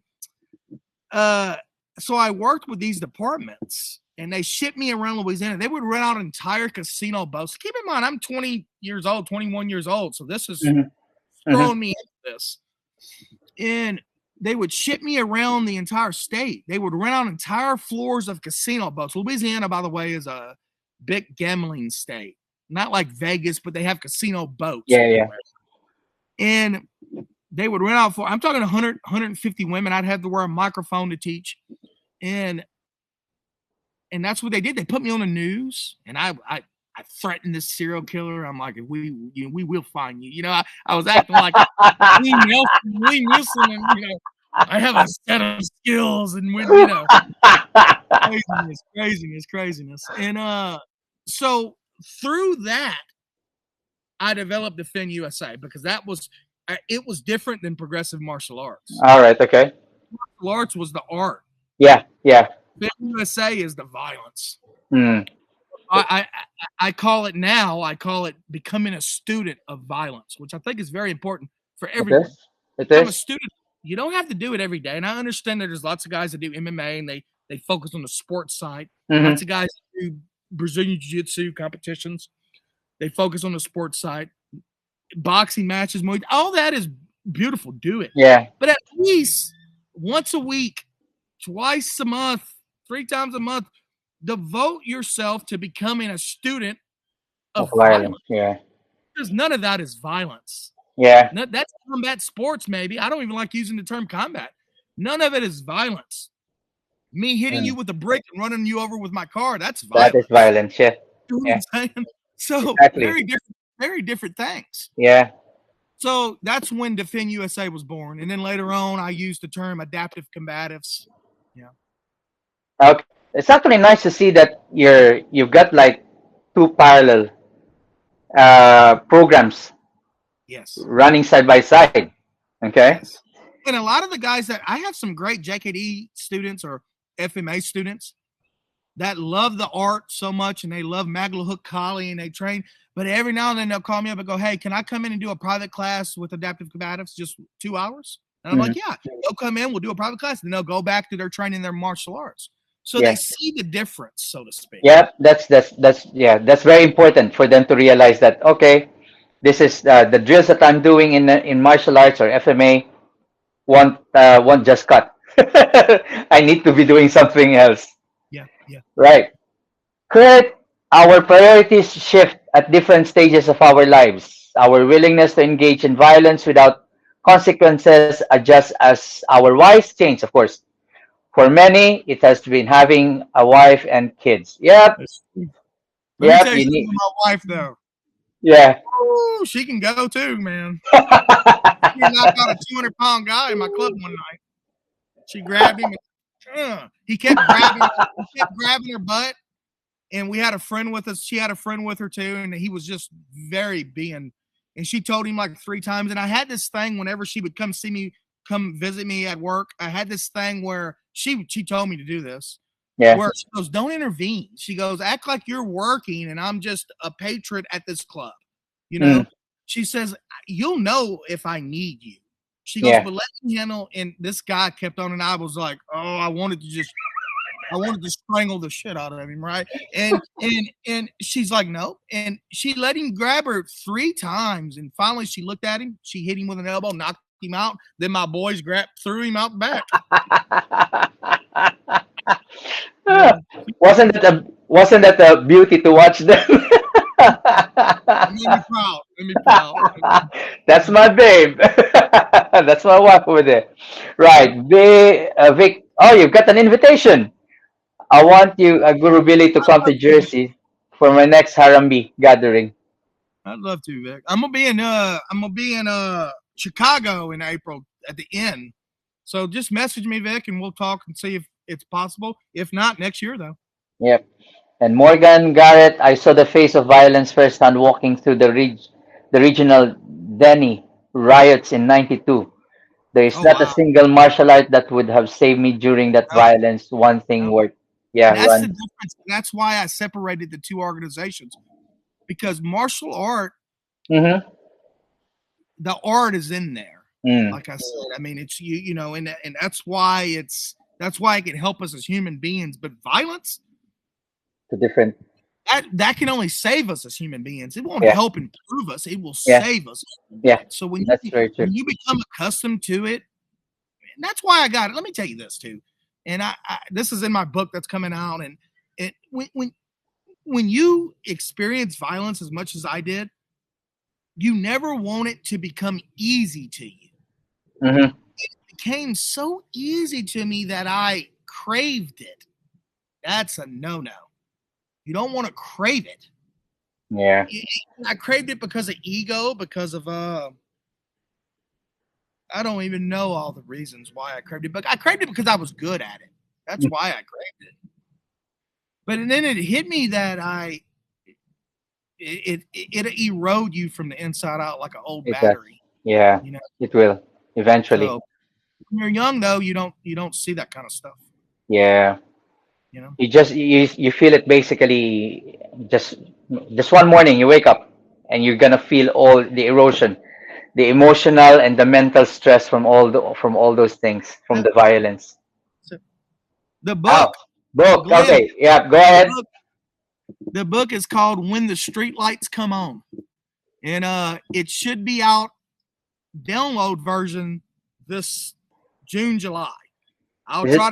uh so I worked with these departments, and they shipped me around Louisiana. They would rent out entire casino boats. Keep in mind, I'm 20 years old, 21 years old, so this is Hmm. Hmm. throwing me into this. And they would ship me around the entire state. They would rent out entire floors of casino boats. Louisiana, by the way, is a big gambling state. Not like Vegas, but they have casino boats Yeah, yeah. everywhere. And they would rent out for, I'm talking 100, 150 women. I'd have to wear a microphone to teach. And that's what they did. They put me on the news, and I threatened this serial killer. I'm like, if we will find you. I was acting like Willie Nelson, and I have a set of skills, and craziness, and so through that, I developed Defend USA because it was different than progressive martial arts. All right. Okay. Martial arts was the art. Yeah. Yeah. Defend USA is the violence. Mm. I call it now. I call it becoming a student of violence, which I think is very important for It everyone. is. It Become a is. student. You don't have to do it every day, and I understand that there's lots of guys that do MMA and they focus on the sports side. Hmm. Lots of guys do Brazilian Jiu-Jitsu competitions. They focus on the sports side. Boxing matches, all that is beautiful. Do it, Yeah. but at least once a week, twice a month, 3 times a month, devote yourself to becoming a student Of of violence. violence. Yeah. Because none of that is violence. Yeah. That's combat sports, maybe. I don't even like using the term combat. None of it is violence. Me hitting Mm. you with a brick and running you over with my car, that's That is violence. violence. Yeah. You know Yeah. what I'm saying? So Exactly. very different things. Yeah. So that's when Defend USA was born. And then later on, I used the term adaptive combatives. Yeah. Okay. It's actually nice to see that you've got like two parallel programs Yes. running side by side. Okay. Yes. And a lot of the guys that I have some great JKD students or FMA students that love the art so much and they love Magla Hook Collie and they train. But every now and then they'll call me up and go, hey, can I come in and do a private class with adaptive combatives, just 2 hours? And I'm Hmm. like, yeah, they'll come in, we'll do a private class, and they'll go back to their training their martial arts. So they Yeah. see the difference, so to speak. Yeah. That's very important for them to realize that okay, this is the drills that I'm doing in martial arts or FMA won't just cut. I need to be doing something else. Yeah, yeah. Right. Kurt, our priorities shift at different stages of our lives. Our willingness to engage in violence without consequences adjusts as our wives change, of course. For many, it has been having a wife and kids. Yep, Let me tell yep, you you something need, about my wife, though. yeah. Ooh, she can go too, man. She knocked out a 200-pound guy in my club one night. She grabbed him. He kept grabbing her butt. And we had a friend with us. She had a friend with her too, and he was just very being. And she told him like 3 times. And I had this thing whenever she would come see me, come visit me at work. I had this thing where she told me to do this, Yeah. where she goes, "Don't intervene." She goes, "Act like you're working, and I'm just a patron at this club." You Mm, know, she says, "You'll know if I need you." She goes, yeah. "But let me handle." And this guy kept on, and I was like, "Oh, I wanted to strangle the shit out of him, right?" And she's like, "No." And she let him grab her 3 times, and finally she looked at him. She hit him with an elbow, knocked him out. Then my boys threw him out back. Yeah, Wasn't that a beauty to watch them? it made me proud. It made me proud. That's my babe. That's my wife over there. Right. Vic. Oh, you've got an invitation. I want you, Guru Billy, to I'd come love to to. Jersey for my next Harambe gathering. I'd love to, Vic. I'm gonna be in Chicago in April at the end. So just message me, Vic, and we'll talk and see if it's possible. If not, next year though. Yep. And Morgan Garrett, I saw the face of violence firsthand walking through the regional Denny riots in '92. There is Oh not a wow. single martial art that would have saved me during that No, violence. One thing no. worked. And Yeah, that's the run. difference. That's why I separated the two organizations because martial art, Mm-hmm. the art is in there. Mm. Like I said, I mean, it's and that's why That's why it can help us as human beings. But violence, To different. that can only save us as human beings. It won't Yeah. help improve us. It will Yeah. save us as human Yeah. beings. So That's very true. when you become accustomed to it, and that's why I got it. Let me tell you this too, and this is in my book that's coming out. And when you experience violence as much as I did, you never want it to become easy to you. Mm-hmm. It became so easy to me that I craved it. That's a no-no. You don't want to crave it. Yeah. I craved it because of ego, because of I don't even know all the reasons why I craved it, but I craved it because I was good at it. That's why I craved it. But then it hit me that it erode you from the inside out like an old It does. battery. Yeah. You know. It will eventually. So when you're young though, you don't see that kind of stuff. Yeah. You know. You feel it basically just just one morning you wake up and you're gonna feel all the erosion, the emotional and the mental stress from all those things, from Yeah. the violence. So the Oh, book, book. Glenn, Okay, yeah, go the ahead. book, the book is called "When the Street Lights Come On," and it should be out download version this June, July. Is it? I'll try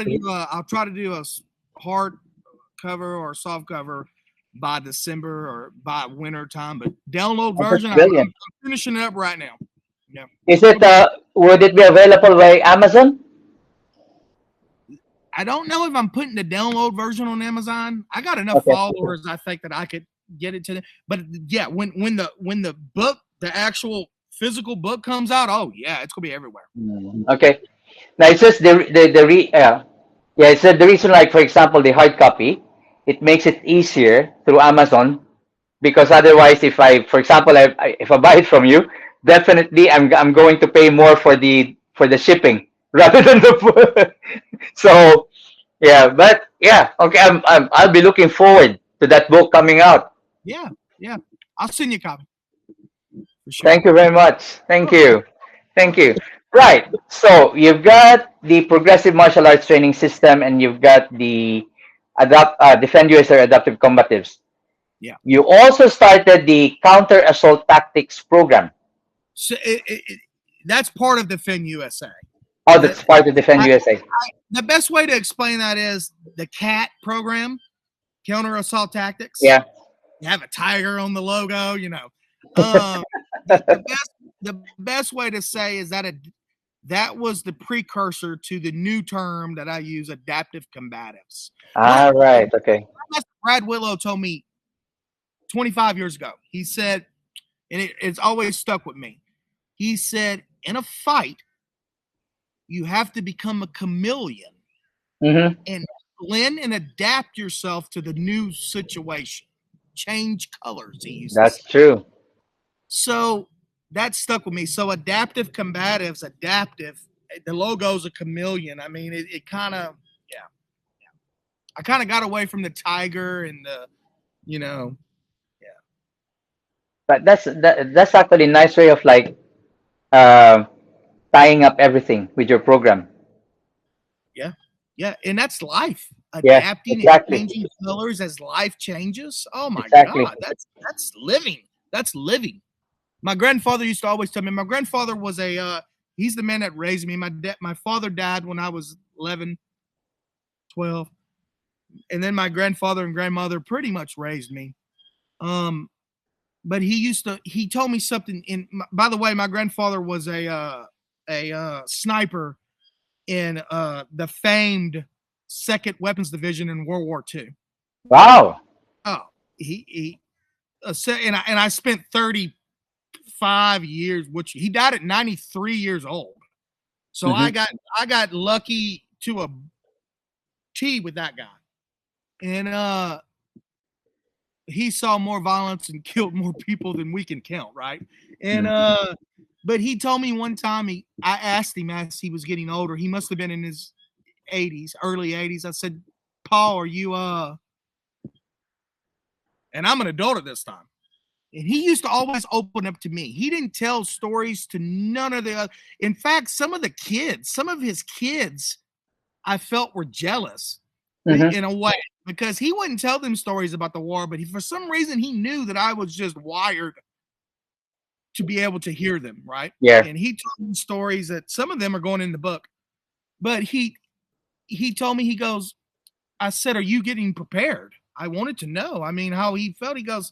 to do a hard cover or soft cover by December or by winter time. But download Oh, that's version, I'm brilliant. finishing it up right now. Yeah, Is it'll it? be. Would it be available by Amazon? I don't know if I'm putting the download version on Amazon. I got enough Okay. followers, I think, that I could get it to them. But yeah, when the book, the actual physical book comes out, oh yeah, it's gonna be everywhere. Okay. Now it's just yeah, it said the reason, like for example, the hard copy, it makes it easier through Amazon because otherwise, if I, for example, if I buy it from you, definitely I'm going to pay more for the shipping rather than the. So yeah, but yeah, okay, I'll be looking forward to that book coming out. Yeah, yeah. I'll send you a copy for sure. Thank you very much. Thank you. Thank you. Right. So you've got the progressive martial arts training system and you've got the Defend USA Adaptive Combatives. Yeah. You also started the Counter Assault Tactics program. So that's part of Defend USA. Oh, The, that's part of Defend I, USA. the best way to explain that is the CAT program, Counter Assault Tactics. Yeah. You have a tiger on the logo, you know. The best way to say is that was the precursor to the new term that I use, adaptive combatives. All right. Okay. Brad Willow told me 25 years ago. He said, and it's always stuck with me. He said, in a fight, you have to become a chameleon Mm-hmm. and blend and adapt yourself to the new situation. Change colors, he used to say. That's true. So that stuck with me. So adaptive combatives, adaptive. The logo's a chameleon. I mean, it kind of, yeah. I kind of got away from the tiger and the, you know, yeah, But that's actually a nice way of like uh, tying up everything with your program. yeah, yeah. And that's life. Yeah. Adapting and Exactly. changing colors as life changes. Oh my Exactly. God, that's living. That's living. My grandfather used to always tell me. My grandfather was he's the man that raised me. My father died when I was 11, 12, and then my grandfather and grandmother pretty much raised me. Um, but he told me something. By the way, my grandfather was a sniper in the famed Second Weapons Division in World War II. Wow. Oh, he and I spent 35 years, which he died at 93 years old. So Mm-hmm. I got lucky to a T with that guy. And he saw more violence and killed more people than we can count, right? And but he told me one time I asked him as he was getting older, he must have been in his 80s, early 80s. I said, Paul, are you and I'm an adult at this time. And he used to always open up to me. He didn't tell stories to none of the other. In fact, some of his kids, I felt were jealous Hmm. in a way because he wouldn't tell them stories about the war, but for some reason he knew that I was just wired to be able to hear them, right? Yeah. And he told me stories that some of them are going in the book, but he told me, he goes, I said, "Are you getting prepared?" I wanted to know. I mean, how he felt. He goes,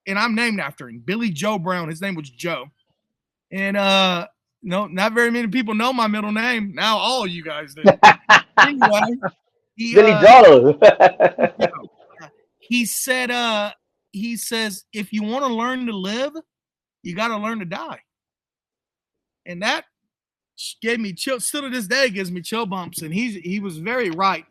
and I'm named after him, Billy Joe Brown. His name was Joe, and no, not very many people know my middle name. Now all of you guys do. Anyway, he Billy Joel. he said, he says, if you want to learn to live, you got to learn to die, and that gave me chill. Still to this day, gives me chill bumps. And he was very right.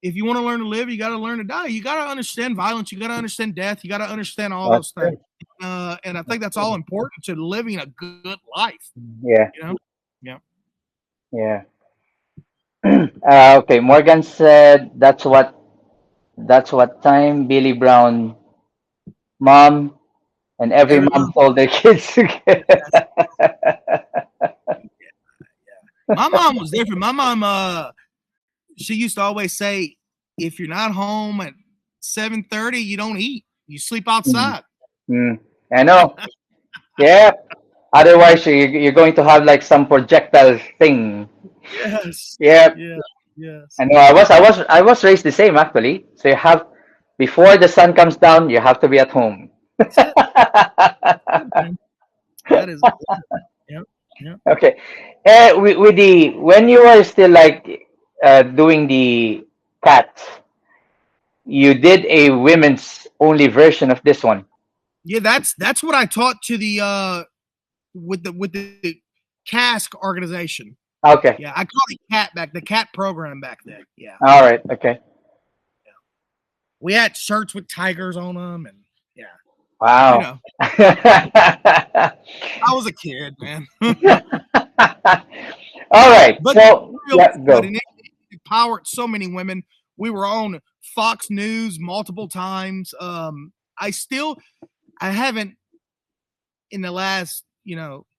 If you want to learn to live, you got to learn to die. You got to understand violence. You got to understand death. You got to understand all That's those things. true. And I think that's all important to living a good life. Yeah. You know? Yeah. Yeah. Okay. Morgan said that's what time Billy Brown mom and every Every mom mom. told their kids to Yes. get. My mom was different. My mom, she used to always say, if you're not home at 7:30, you don't eat. You sleep Mm, outside. mm. I know. Yeah. Otherwise, you're going to have like some projectile thing. Yes. Yeah. Yeah. Yes. I know. I was raised the same actually. So you have before the sun comes down, you have to be at home. That's it. Man. That is it. Yep. Yep. Okay. With the when you were still like doing the cats, you did a women's only version of this one. Yeah, that's what I taught to the with the cask organization. Okay. Yeah, I called it the cat program back then. Yeah. All right. Okay. We had shirts with tigers on them, and yeah, you Wow. know, I was a kid, man. All right. But So real yeah, good, go. and it empowered so many women. We were on Fox News multiple times. I haven't in the last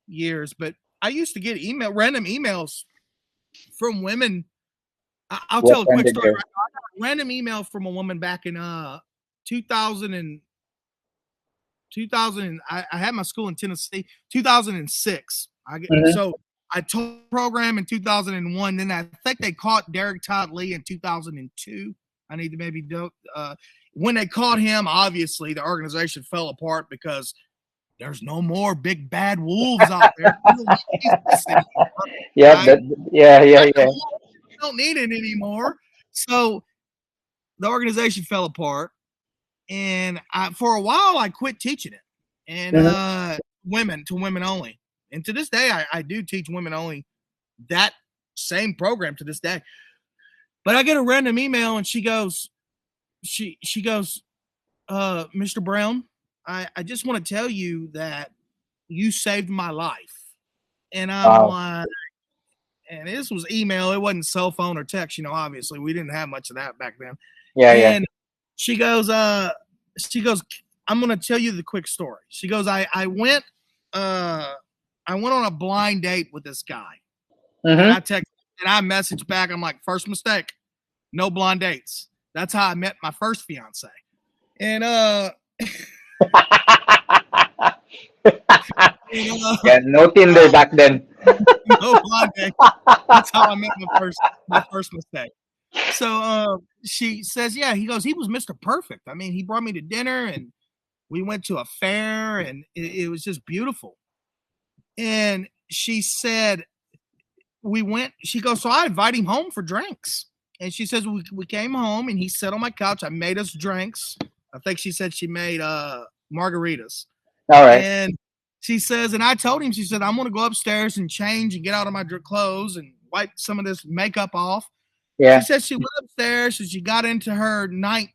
years, but I used to get random emails from women. I'll What tell a time quick did story. you? Right now. I got a random email from a woman back in 2000 and 2000. I had my school in Tennessee. 2006. Mhm. So I taught the program in 2001. Then I think they caught Derek Todd Lee in 2002. I need to maybe do. When they caught him, obviously the organization fell apart because there's no more big bad wolves out there. We don't need this anymore, Yeah. right? Yeah. We Yeah. got the Yeah. wolves. We don't need it anymore. So the organization fell apart, and for a while I quit teaching it, and Mhm. women to women only. And to this day, I do teach women only that same program to this day. But I get a random email, and she goes, Mr. Brown, I just want to tell you that you saved my life. And I'm Wow. like, and this was email. It wasn't cell phone or text. Obviously we didn't have much of that back then. Yeah. Yeah. And she goes, I'm going to tell you the quick story. She goes, uh, I went on a blind date with this guy, and Mhm. I messaged back. I'm like, first mistake, no blind dates. That's how I met my first fiance. And Yeah. No Tinder uh, back then. no blind date. That's how I met my first mistake. So she says, yeah, he goes, he was Mr. Perfect. I mean, he brought me to dinner, and we went to a fair, and it was just beautiful. And she said, she goes, so I invited him home for drinks. And she says, we came home, and he sat on my couch. I made us drinks. I think she said she made margaritas. All right. And she says, and I told him, she said, I'm going to go upstairs and change and get out of my clothes and wipe some of this makeup off. She Yeah. said she went upstairs and she got into her night,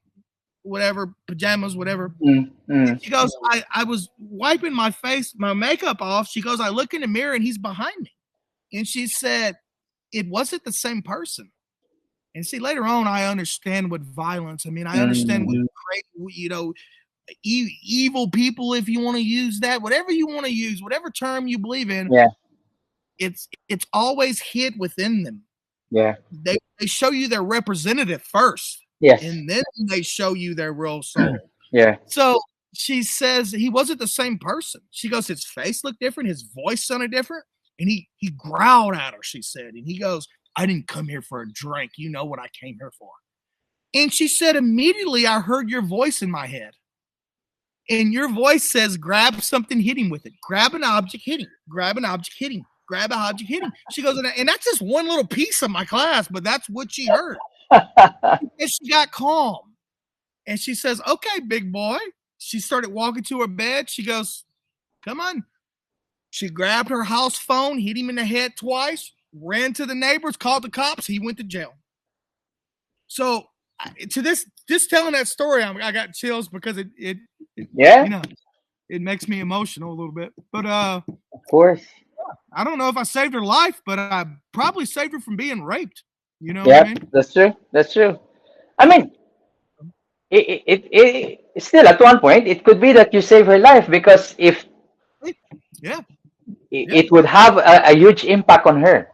whatever, pajamas, whatever. Mm, mm. She goes, I was wiping my makeup off. She goes, I look in the mirror and he's behind me. And she said, it wasn't the same person. And see, later on, I understand what violence. I mean, I understand what Mm. evil people, if you want to use that, whatever you want to use, whatever term you believe in. Yeah. it's always hid within them. Yeah. They show you their representative first, Yes. and then they show you their real soul. Yeah. So she says he wasn't the same person. She goes, his face looked different, his voice sounded different, and he growled at her. She said, and he goes, "I didn't come here for a drink. You know what I came here for." And she said, immediately I heard your voice in my head. And your voice says, grab something, hit him with it. Grab an object, hit him. Grab an object, hit him. Grab an object, hit him. She goes, and that's just one little piece of my class, but that's what she heard. And she got calm. And she says, okay, big boy. She started walking to her bed. She goes, come on. She grabbed her house phone, hit him in the head twice, ran to the neighbors, called the cops. He went to jail. So to this, just telling that story, I got chills because it Yeah. you know, it makes me emotional a little bit. But Of course. I don't know if I saved her life, but I probably saved her from being raped. You know what I Yeah. mean? That's true. That's true. I mean, still at one point it could be that you save her life because if Yeah, yeah, it would have a huge impact on her.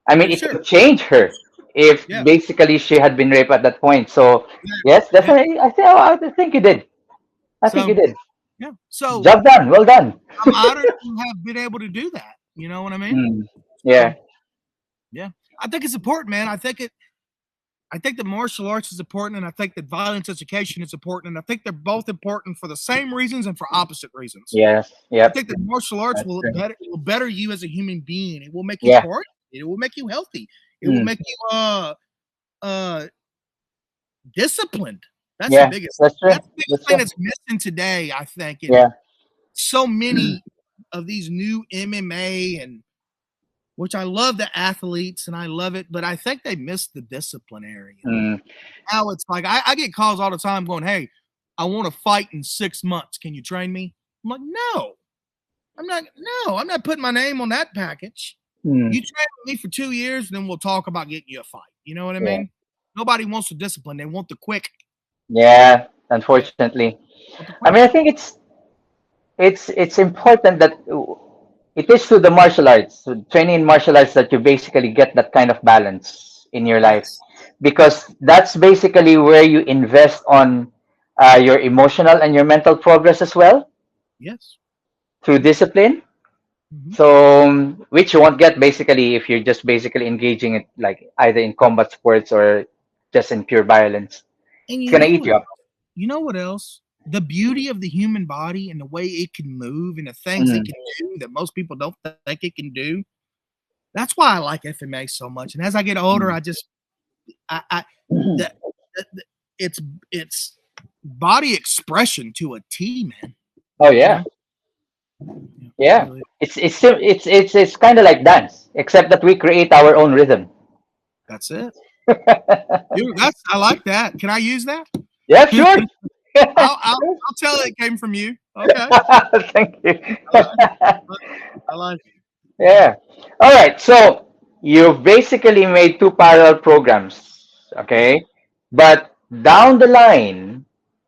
I mean, for it sure. could change her if Yeah, basically she had been raped at that point. So exactly. yes, Yeah. definitely. I think you did. I think you So did. yeah. So Job done. Well done. I'm honored to have been able to do that. You know what I mean? Mm, So yeah. yeah. I think it's important, man. I think that martial arts is important, and I think that violence education is important, and I think they're both important for the same reasons and for opposite reasons. Yes. I Yep. think that martial arts That's true. will better you as a human being. It will make you Yeah. coordinated. It will make you healthy. It will Mm, make you uh disciplined. That's the yeah. biggest. That's true. That's the biggest That's thing true. that's missing today. I think in Yeah. so many of these new MMA and which I love the athletes and I love it, but I think they miss the discipline area. Mm, Now it's like I get calls all the time going, "Hey, I want to fight in 6 months. Can you train me?" I'm like, "No, I'm not. No, I'm not putting my name on that package. mm, You train with me for 2 years, then we'll talk about getting you a fight. You know what I yeah. mean? Nobody wants the discipline. They want the quick. Yeah. Yeah, Unfortunately, want the I quick. mean, I think it's important that it is to the martial arts, to training in martial arts, that you basically get that kind of balance in your life, Yes, because that's basically where you invest on your emotional and your mental progress as well yes, through discipline. hmm So, which you won't get basically if you're just basically engaging it like either in combat sports or just in pure violence. and It's gonna eat you up. you know what else? The beauty of the human body and the way it can move and the things it Mm, can do that most people don't think it can do. That's why I like FMA so much. And as I get older, mm. I the, the it's body expression to a T, man. Oh You yeah, know, yeah, it yeah. really. It's kind of like dance, except that we create our own rhythm. That's it, dude. That's I like that. Can I use that? Yeah, sure. I'll tell it came from you. Okay, Thank you. I like I like it. Yeah. All right. So you've basically made two parallel programs. Yeah, Okay. But down the line,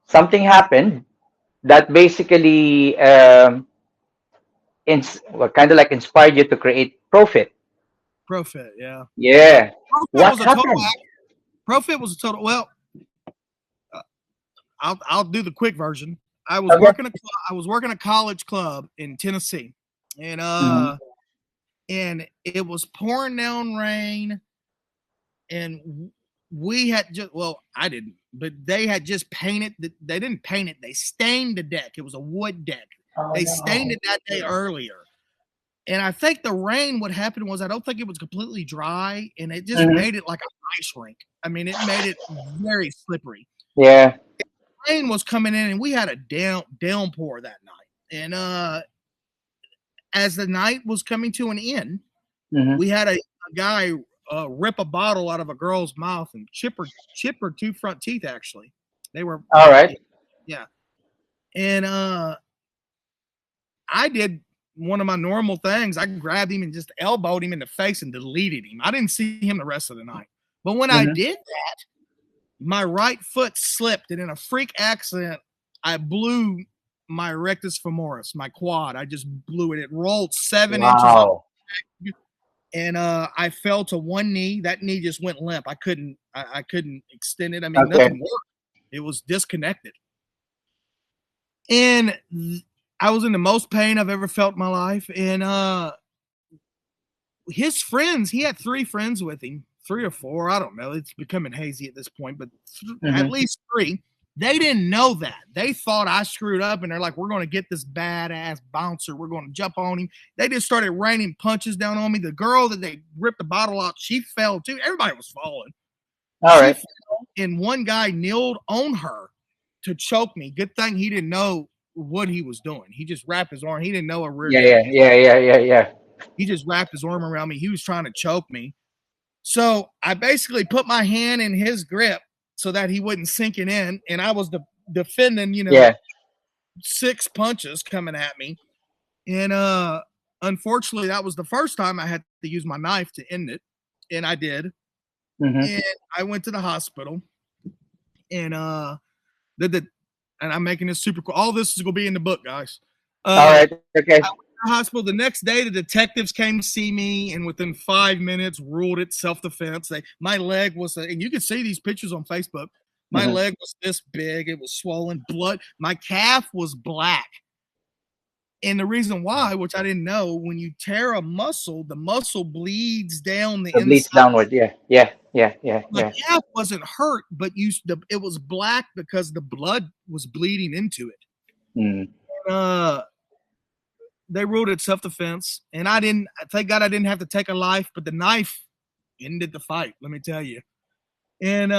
something happened that basically well, kind of like inspired you to create Profit. Profit. Yeah, Yeah. Profit What was a total. happened? Profit was a total. Well, uh, I'll do the quick version. Okay. I was working a college club in Tennessee, and Mhm. it was pouring down rain, and we had just I didn't, but they had just painted. They didn't paint it. They stained the deck. It was a wood deck. Oh They stained no. it that day earlier. And I think the rain, what happened was I don't think it was completely dry, and it just Mhm. made it like an ice rink. I mean, it made it very slippery. Yeah. Rain was coming in, and we had a downpour that night. And as the night was coming to an end, Hmm. we had a guy rip a bottle out of a girl's mouth and chip her two front teeth. Actually, they were All right. yeah. And I did one of my normal things. I grabbed him and just elbowed him in the face and deleted him. I didn't see him the rest of the night. But when I Hmm. did that, my right foot slipped, and in a freak accident, I blew my rectus femoris, my quad. I just blew it. It rolled 7 inches off. Wow. and I fell to one knee. That knee just went limp. I couldn't extend it. I mean, Okay. nothing worked. It was disconnected. And I was in the most pain I've ever felt in my life. And his friends, he had three friends with him, three or four, I don't know. It's becoming hazy at this point, but at Hmm. least three. They didn't know that. They thought I screwed up, and they're like, we're going to get this badass bouncer. We're going to jump on him. They just started raining punches down on me. The girl that they ripped the bottle out, she fell too. Everybody was falling. All She right. fell, and one guy kneeled on her to choke me. Good thing he didn't know what he was doing. He just wrapped his arm. He didn't know a rear Yeah, naked yeah, choke. yeah, yeah, yeah, yeah. He just wrapped his arm around me. He was trying to choke me. So I basically put my hand in his grip so that he wouldn't sink it in. And I was defending, Yeah. six punches coming at me. And unfortunately, that was the first time I had to use my knife to end it. And I did. Hmm. And I went to the hospital and the and I'm making this super cool. All this is gonna be in the book, guys. All Uh right. Okay. I went to the hospital the next day. The detectives came to see me, and within 5 minutes, ruled it self-defense. My leg was, and you can see these pictures on Facebook. My Hmm. leg was this big. It was swollen. Blood. My calf was black. And the reason why, which I didn't know, when you tear a muscle, the muscle bleeds down the So bleeds inside. downward. Yeah. Yeah. Yeah. Yeah. My Yeah. calf wasn't hurt, but it was black because the blood was bleeding into it. Mm. Uh, they ruled it self defense, and I didn't. Thank God I didn't have to take a life, but the knife ended the fight. Let me tell you. And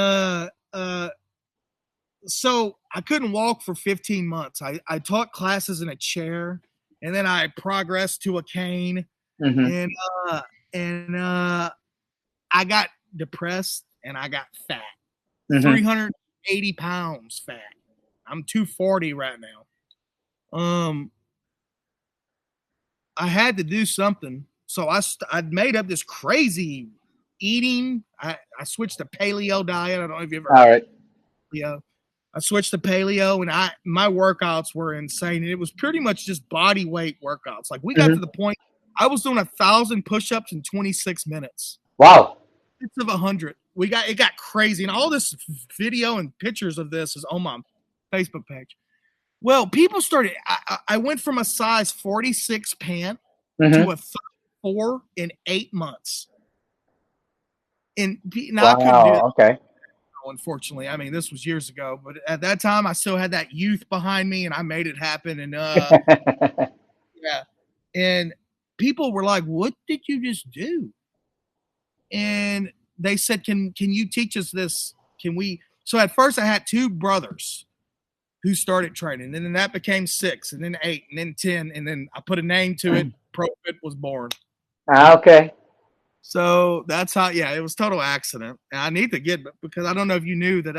so I couldn't walk for 15 months. I taught classes in a chair, and then I progressed to a cane, Hmm. and uh, and I got depressed and I got fat, Hmm. 380 pounds fat. I'm 240 right now. I had to do something. So I made up this crazy eating. I switched to paleo diet. I don't know if you ever All heard of right. paleo. I switched to paleo, and my workouts were insane. And it was pretty much just body weight workouts. Like we got to Hmm. the point I was doing 1,000 push-ups in 26 minutes. Wow. It's of 100. It got crazy, and all this video and pictures of this is on my Facebook page. Well, people started. I went from a size 46 pant to Hmm. a 34 in 8 months. And now I couldn't do that, Wow. Okay. unfortunately. I mean, this was years ago, but at that time, I still had that youth behind me, and I made it happen. And yeah, and people were like, "What did you just do?" And they said, "Can you teach us this? Can we?" So at first, I had two brothers who started training, and then that became six, and then eight, and then 10, and then I put a name to it. ProFit was born. Okay. So that's how, yeah, it was total accident. And I need to get, because I don't know if you knew that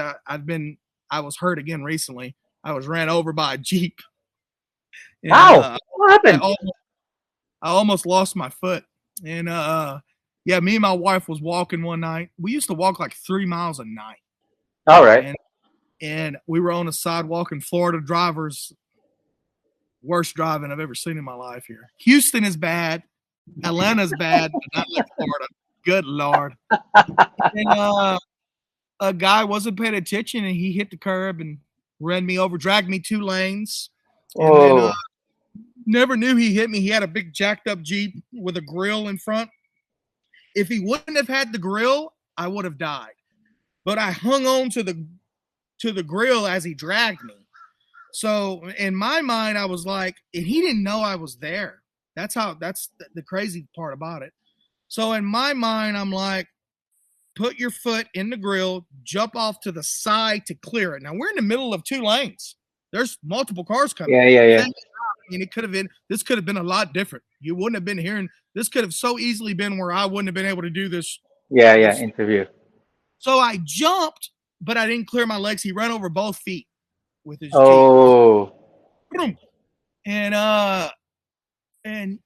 I was hurt again recently. I was ran over by a Jeep, and Ow. What I happened? almost, I almost lost my foot. And yeah, me and my wife was walking one night. We used to walk like 3 miles a night. All right. And, and we were on the sidewalk, and Florida drivers, worst driving I've ever seen in my life here. Houston is bad. Atlanta's bad, but not like Florida. Good Lord. And a guy wasn't paying attention, and he hit the curb and ran me over, dragged me 2 lanes, and then Oh. never knew he hit me. He had a big jacked up Jeep with a grill in front. If he wouldn't have had the grill, I would have died. But I hung on to the grill as he dragged me. So in my mind, I was like, and he didn't know I was there. That's the crazy part about it. So in my mind, I'm like, put your foot in the grill, jump off to the side to clear it. Now we're in the middle of 2 lanes. There's multiple cars coming. Yeah. Yeah. Yeah. Thank God. It could have been, this could have been a lot different. You wouldn't have been hearing, this could have so easily been where I wouldn't have been able to do this. Yeah. Yeah. This. Interview. So I jumped, but I didn't clear my legs. He ran over both feet with his Jeep. Oh. And and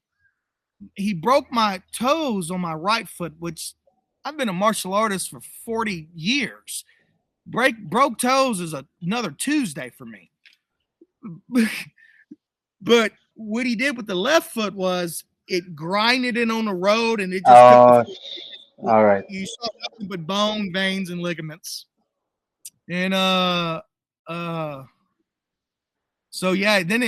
he broke my toes on my right foot, which I've been a martial artist for 40 years. Broke toes is another Tuesday for me. But what he did with the left foot was it grinded in on the road, and it just took the. Oh, all right. You saw nothing but bone, veins, and ligaments. And uh so yeah, then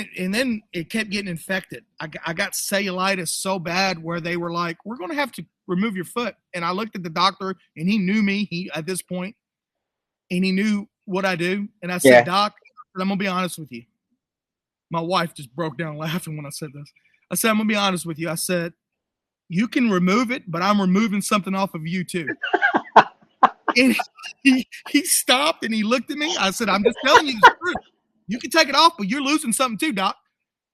it kept getting infected. I got cellulitis so bad where they were like, "We're going to have to remove your foot." And I looked at the doctor, and he knew me. He at this point, and he knew what I do. And I said, Yeah. "Doc, I'm gonna be honest with you." My wife just broke down laughing when I said this. I said, "I'm gonna be honest with you." I said, "You can remove it, but I'm removing something off of you too." And he stopped and he looked at me. I said, "I'm just telling you the truth. You can take it off, but you're losing something too, Doc."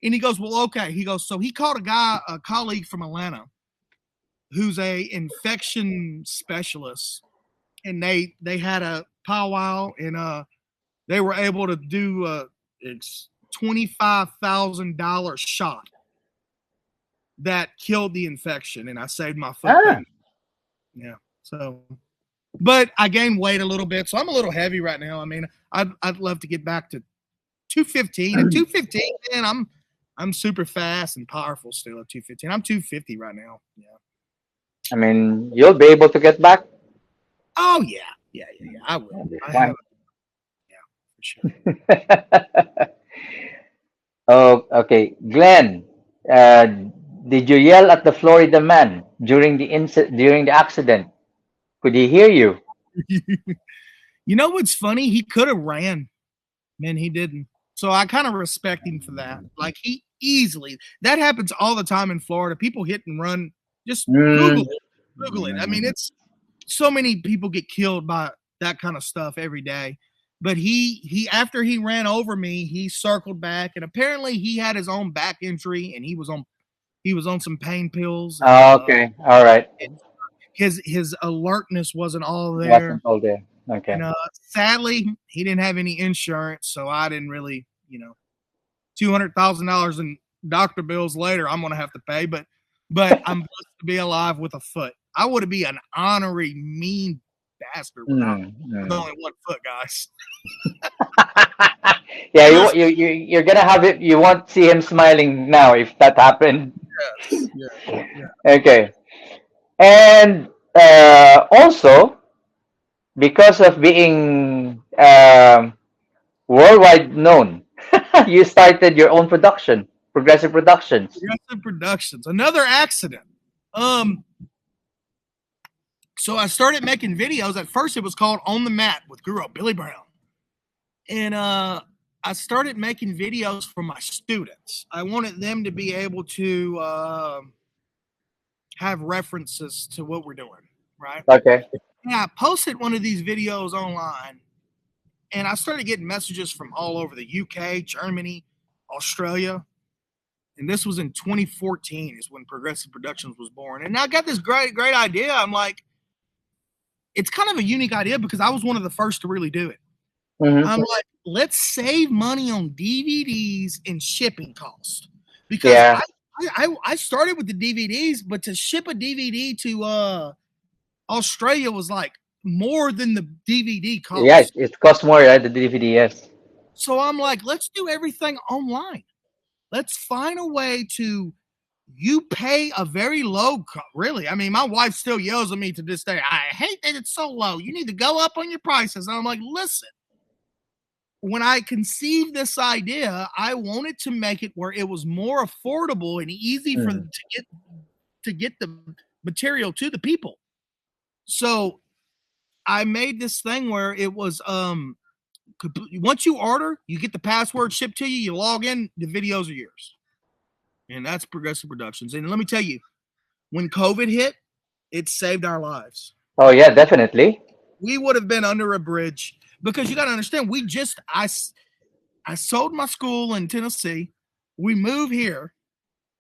And he goes, "Well, okay." He goes, so he called a colleague from Atlanta who's a infection specialist, and they had a powwow, and they were able to do it's $25,000 shot that killed the infection, and I saved my foot Ah, putting. Yeah. So, but I gained weight a little bit, so I'm a little heavy right now. I mean, I'd love to get back to 215. At 215, man, I'm super fast and powerful still at 215. I'm 250 right now. Yeah. I mean, you'll be able to get back. Oh yeah, yeah. I will. That'll be I have. fine. Yeah, for sure. Oh, okay. Glenn, uh, did you yell at the Florida man during the accident? Could he hear you? You know what's funny? He could have ran, man. He didn't. So I kind of respect him for that. Like he easily that happens all the time in Florida. People hit and run. Just Mm, Google it. Google it. I mean, it's so many people get killed by that kind of stuff every day. But he after he ran over me, he circled back, and apparently he had his own back injury, and he was on some pain pills, and okay. All right. his alertness wasn't all Wasn't there. all there. Okay. And sadly, he didn't have any insurance, so I didn't really, $200,000 in doctor bills later. I'm gonna have to pay, but I'm blessed to be alive with a foot. I would be an honorary mean bastard Mm, with mm. only one foot, guys. Yeah, Listen, you're gonna have it. You won't see him smiling now if that happened. yes, yeah, yeah. Okay. And also, because of being worldwide known, you started your own production, Progressive Productions. Progressive Productions. Another accident. Um, so I started making videos. At first, it was called On the Mat with Guro, Billy Brown. And I started making videos for my students. I wanted them to be able to have references to what we're doing, right? Okay. And I posted one of these videos online, and I started getting messages from all over the UK, Germany, Australia. And this was in 2014 is when Progressive Productions was born. And I got this great idea. I'm like, it's kind of a unique idea because I was one of the first to really do it. Hmm. I'm like, let's save money on DVDs and shipping costs because Yeah. I started with the DVDs, but to ship a DVD to Australia was like more than the DVD Yeah, cost. it costs more, right? The DVD, yes. So I'm like, let's do everything online. Let's find a way to you pay a very low really. I mean, my wife still yells at me to this day. I hate that it's so low. You need to go up on your prices. And I'm like, listen, when I conceived this idea, I wanted to make it where it was more affordable and easy for Mm. them to get the material to the people. So I made this thing where it was once you order, you get the password shipped to you, you log in, the videos are yours. And that's Progressive Productions. And let me tell you, when COVID hit, it saved our lives. Oh yeah, definitely. We would have been under a bridge because you got to understand, I sold my school in Tennessee. We moved here,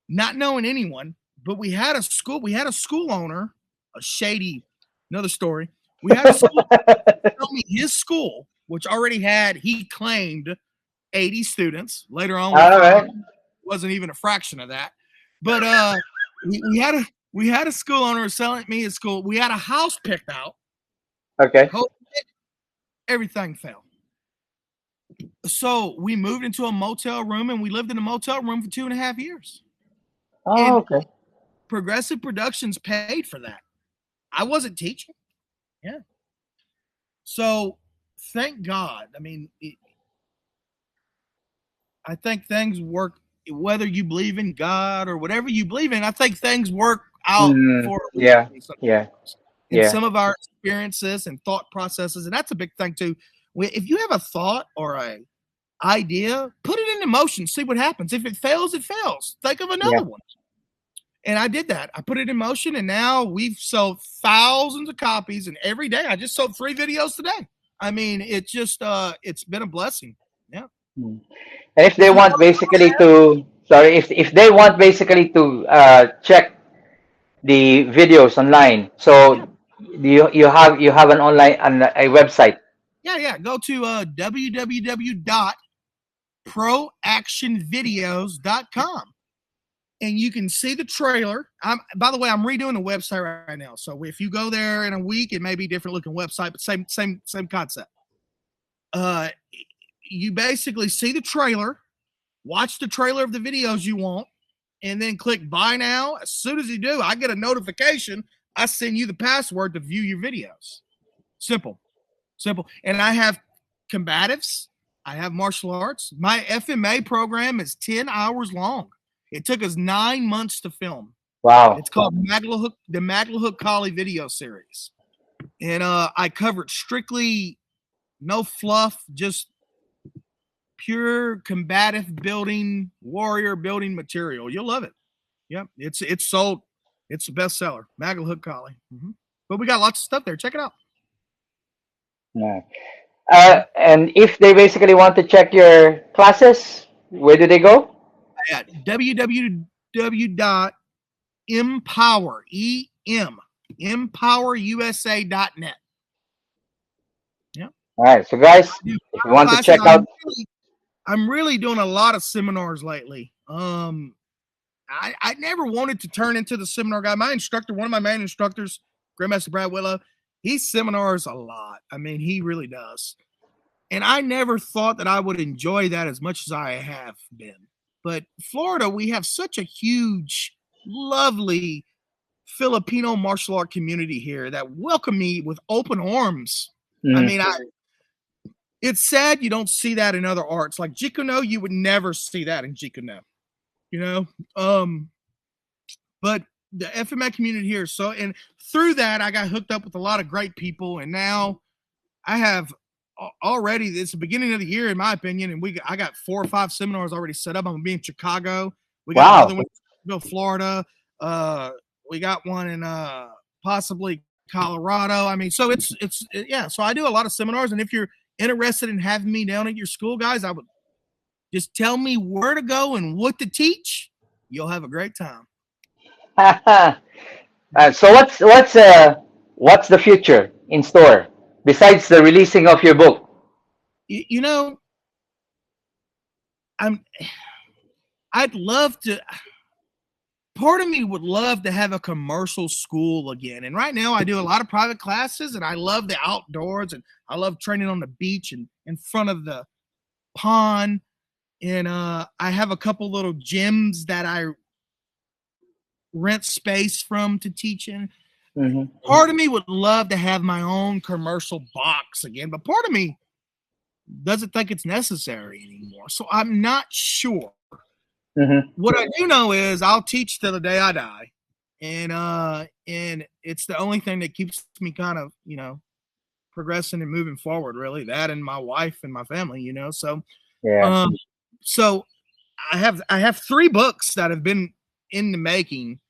not knowing anyone, but we had a school owner, a shady, another story. We had a school tell me his school, which already he claimed 80 students. Later on, we All found out right. it wasn't even a fraction of that. But we had a school owner selling me his school. We had a house picked out. Okay. Everything fell. So we moved into a motel room, and we lived in a motel room for 2.5 years. Oh, And okay. Progressive Productions paid for that. I wasn't teaching. Yeah. So thank God. I mean, I think things work, whether you believe in God or whatever you believe in. I think things work out Mm, for yeah, yeah, in yeah, some of our experiences and thought processes, and that's a big thing too. If you have a thought or a idea, put it into motion, see what happens. If it fails, it fails. Think of yeah. another one. And I did that. I put it in motion, and now we've sold thousands of copies. And every day, I just sold 3 videos today. I mean, it's just it's been a blessing. Yeah. Mm. And if they If you want basically to, sorry, if they want basically to check the videos online, yeah, so you have an online a website. yeah. Go to www.proactionvideos.com. And you can see the trailer. By the way, I'm redoing the website right now. So if you go there in a week, it may be a different looking website, but same concept. Uh, you basically see the trailer, watch the trailer of the videos you want, and then click buy now. As soon as you do, I get a notification. I send you the password to view your videos. Simple, simple. And I have combatives. I have martial arts. My FMA program is 10 hours long. It took us 9 months to film. Wow. It's called the Maglahook Collie video series. And I covered strictly no fluff, just pure combative building, warrior building material. You'll love it. Yep. It's sold. It's a bestseller. Maglahook Collie. Mm-hmm. But we got lots of stuff there. Check it out. Yeah. And if they basically want to check your classes, where do they go? At www.empower, E-M, empowerusa.net. Yeah. All right. So guys, I do a if you lot of want to classes. check out, I'm really doing a lot of seminars lately. I never wanted to turn into the seminar guy. My instructor, one of my main instructors, Grandmaster Brad Willow, he seminars a lot. I mean, he really does. And I never thought that I would enjoy that as much as I have been. But Florida, we have such a huge, lovely Filipino martial art community here that welcome me with open arms. I mm, mean, it's sad you don't see that in other arts. Like Jikuno, you would never see that in Jikuno, you know? But the FMA community here, so, and through that, I got hooked up with a lot of great people. And now I have already, it's the beginning of the year, in my opinion, and I got 4 or 5 seminars already set up. I'm gonna be in Chicago. We got another wow. one in Florida. We got one in possibly Colorado. I mean, so yeah. So I do a lot of seminars, and if you're interested in having me down at your school, guys, I would just tell me where to go and what to teach. You'll have a great time. So what's the future in store besides the releasing of your book? You know, I'm. I'd love to. Part of me would love to have a commercial school again. And right now I do a lot of private classes and I love the outdoors and I love training on the beach and in front of the pond. And I have a couple little gyms that I rent space from to teach in. Hmm. Part of me would love to have my own commercial box again, but part of me doesn't think it's necessary anymore. So I'm not sure. Hmm. What I do know is I'll teach till the day I die. And it's the only thing that keeps me kind of, progressing and moving forward, really. That and my wife and my family, So Yeah. um so I have 3 books that have been in the making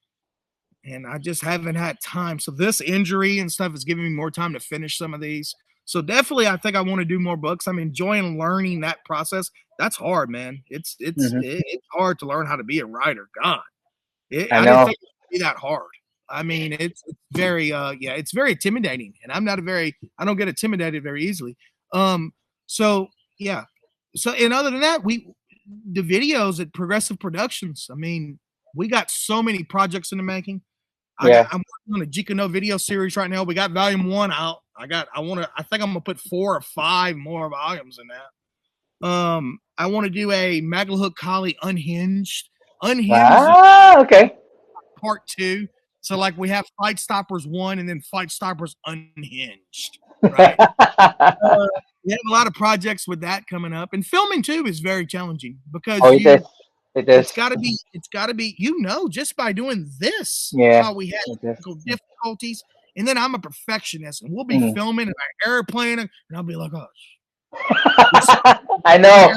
and I just haven't had time. So this injury and stuff is giving me more time to finish some of these. So definitely, I think I want to do more books. I'm enjoying learning that process. That's hard, man. Hmm. It's hard to learn how to be a writer. God, I I didn't know. think it would be that hard. I mean, it's very yeah, it's very intimidating, and I don't get intimidated very easily. So yeah, so and other than that, the videos at Progressive Productions. I mean, we got so many projects in the making. Yeah. I'm working on a Jikano video series right now. We got volume 1 out. I think I'm gonna put 4 or 5 more volumes in that. I want to do a Maglahook Collie Unhinged. Unhinged is Ah, okay. part two. So like we have Fight Stoppers 1 and then Fight Stoppers Unhinged, right? We have a lot of projects with that coming up, and filming too is very challenging Oh, because it is. It it's is. got to be just by doing this Yeah, how we had it is. technical difficulties. And then I'm a perfectionist, and we'll be Mm. filming in an airplane, and I'll be like, oh, this I know.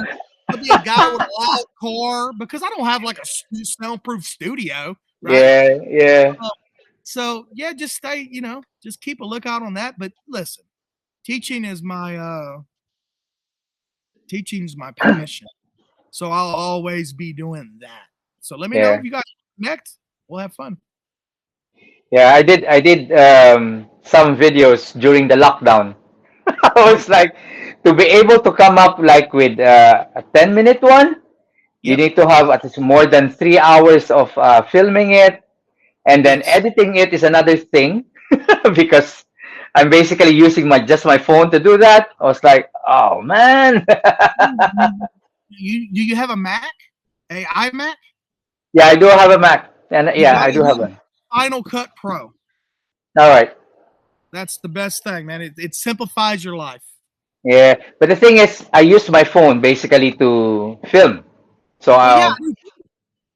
there'll be a guy with a loud car because I don't have like a soundproof studio, right? Yeah, yeah, Uh, so yeah, just stay, just keep a lookout on that. But listen, teaching is my teaching's my passion. So I'll always be doing that. So let me know yeah, if you guys connect. We'll have fun. yeah. I did some videos during the lockdown. I Oh, was like, to be able to come up like with a 10-minute one, you yep. need to have at least more than 3 hours of filming it, and then Yes. editing it is another thing because I'm basically using my phone to do that. I was like, oh man. Do you have a Mac? A iMac? Yeah, I do have a Mac, and You yeah, got I to do have use one. Final Cut Pro. All right. That's the best thing, man. It simplifies your life. Yeah, but the thing is, I use my phone basically to film. So Well, yeah.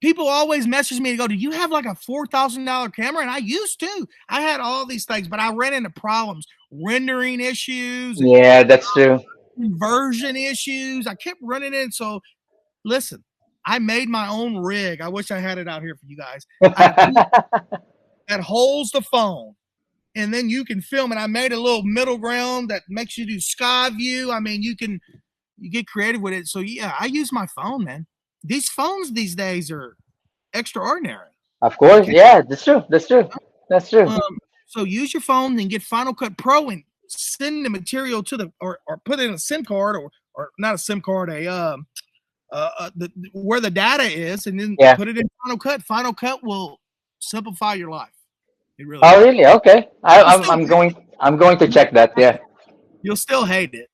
People always message me and go, "Do you have like a $4,000 camera?" And I used to. I had all these things, but I ran into problems, rendering issues and yeah, that's true. conversion issues. I kept running in. So listen, I made my own rig. I wish I had it out here for you guys. I put that holds the phone, and then you can film it. I made a little middle ground that makes you do sky view. I mean, you get creative with it. So yeah, I use my phone, man. These phones these days are extraordinary. Of course, Okay. yeah, that's true. That's true. That's true. Um, so use your phone and get Final Cut Pro and send the material to the or put in a SIM card or not a SIM card, where the data is, and then Yeah. put it in Final Cut. Final Cut will simplify your life. It really Oh, will. really? Okay. You'll still I'm going to check that. Yeah. you'll still hate it.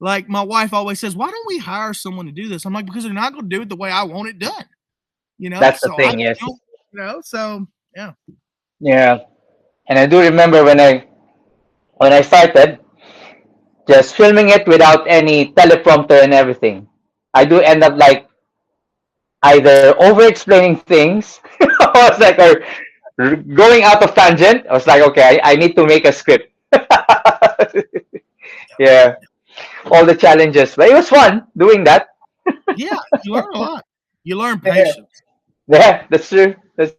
Like my wife always says, "Why don't we hire someone to do this?" I'm like, "Because they're not going to do it the way I want it done." That's the So I thing. Yes. don't. So yeah. Yeah. And I do remember when I started just filming it without any teleprompter and everything. I do end up like either over explaining things or it's like or going out of tangent. I was like, okay, I need to make a script. Yeah, all the challenges, but it was fun doing that. Yeah, you learn a lot. You learn Yeah, patience. yeah, that's true. That's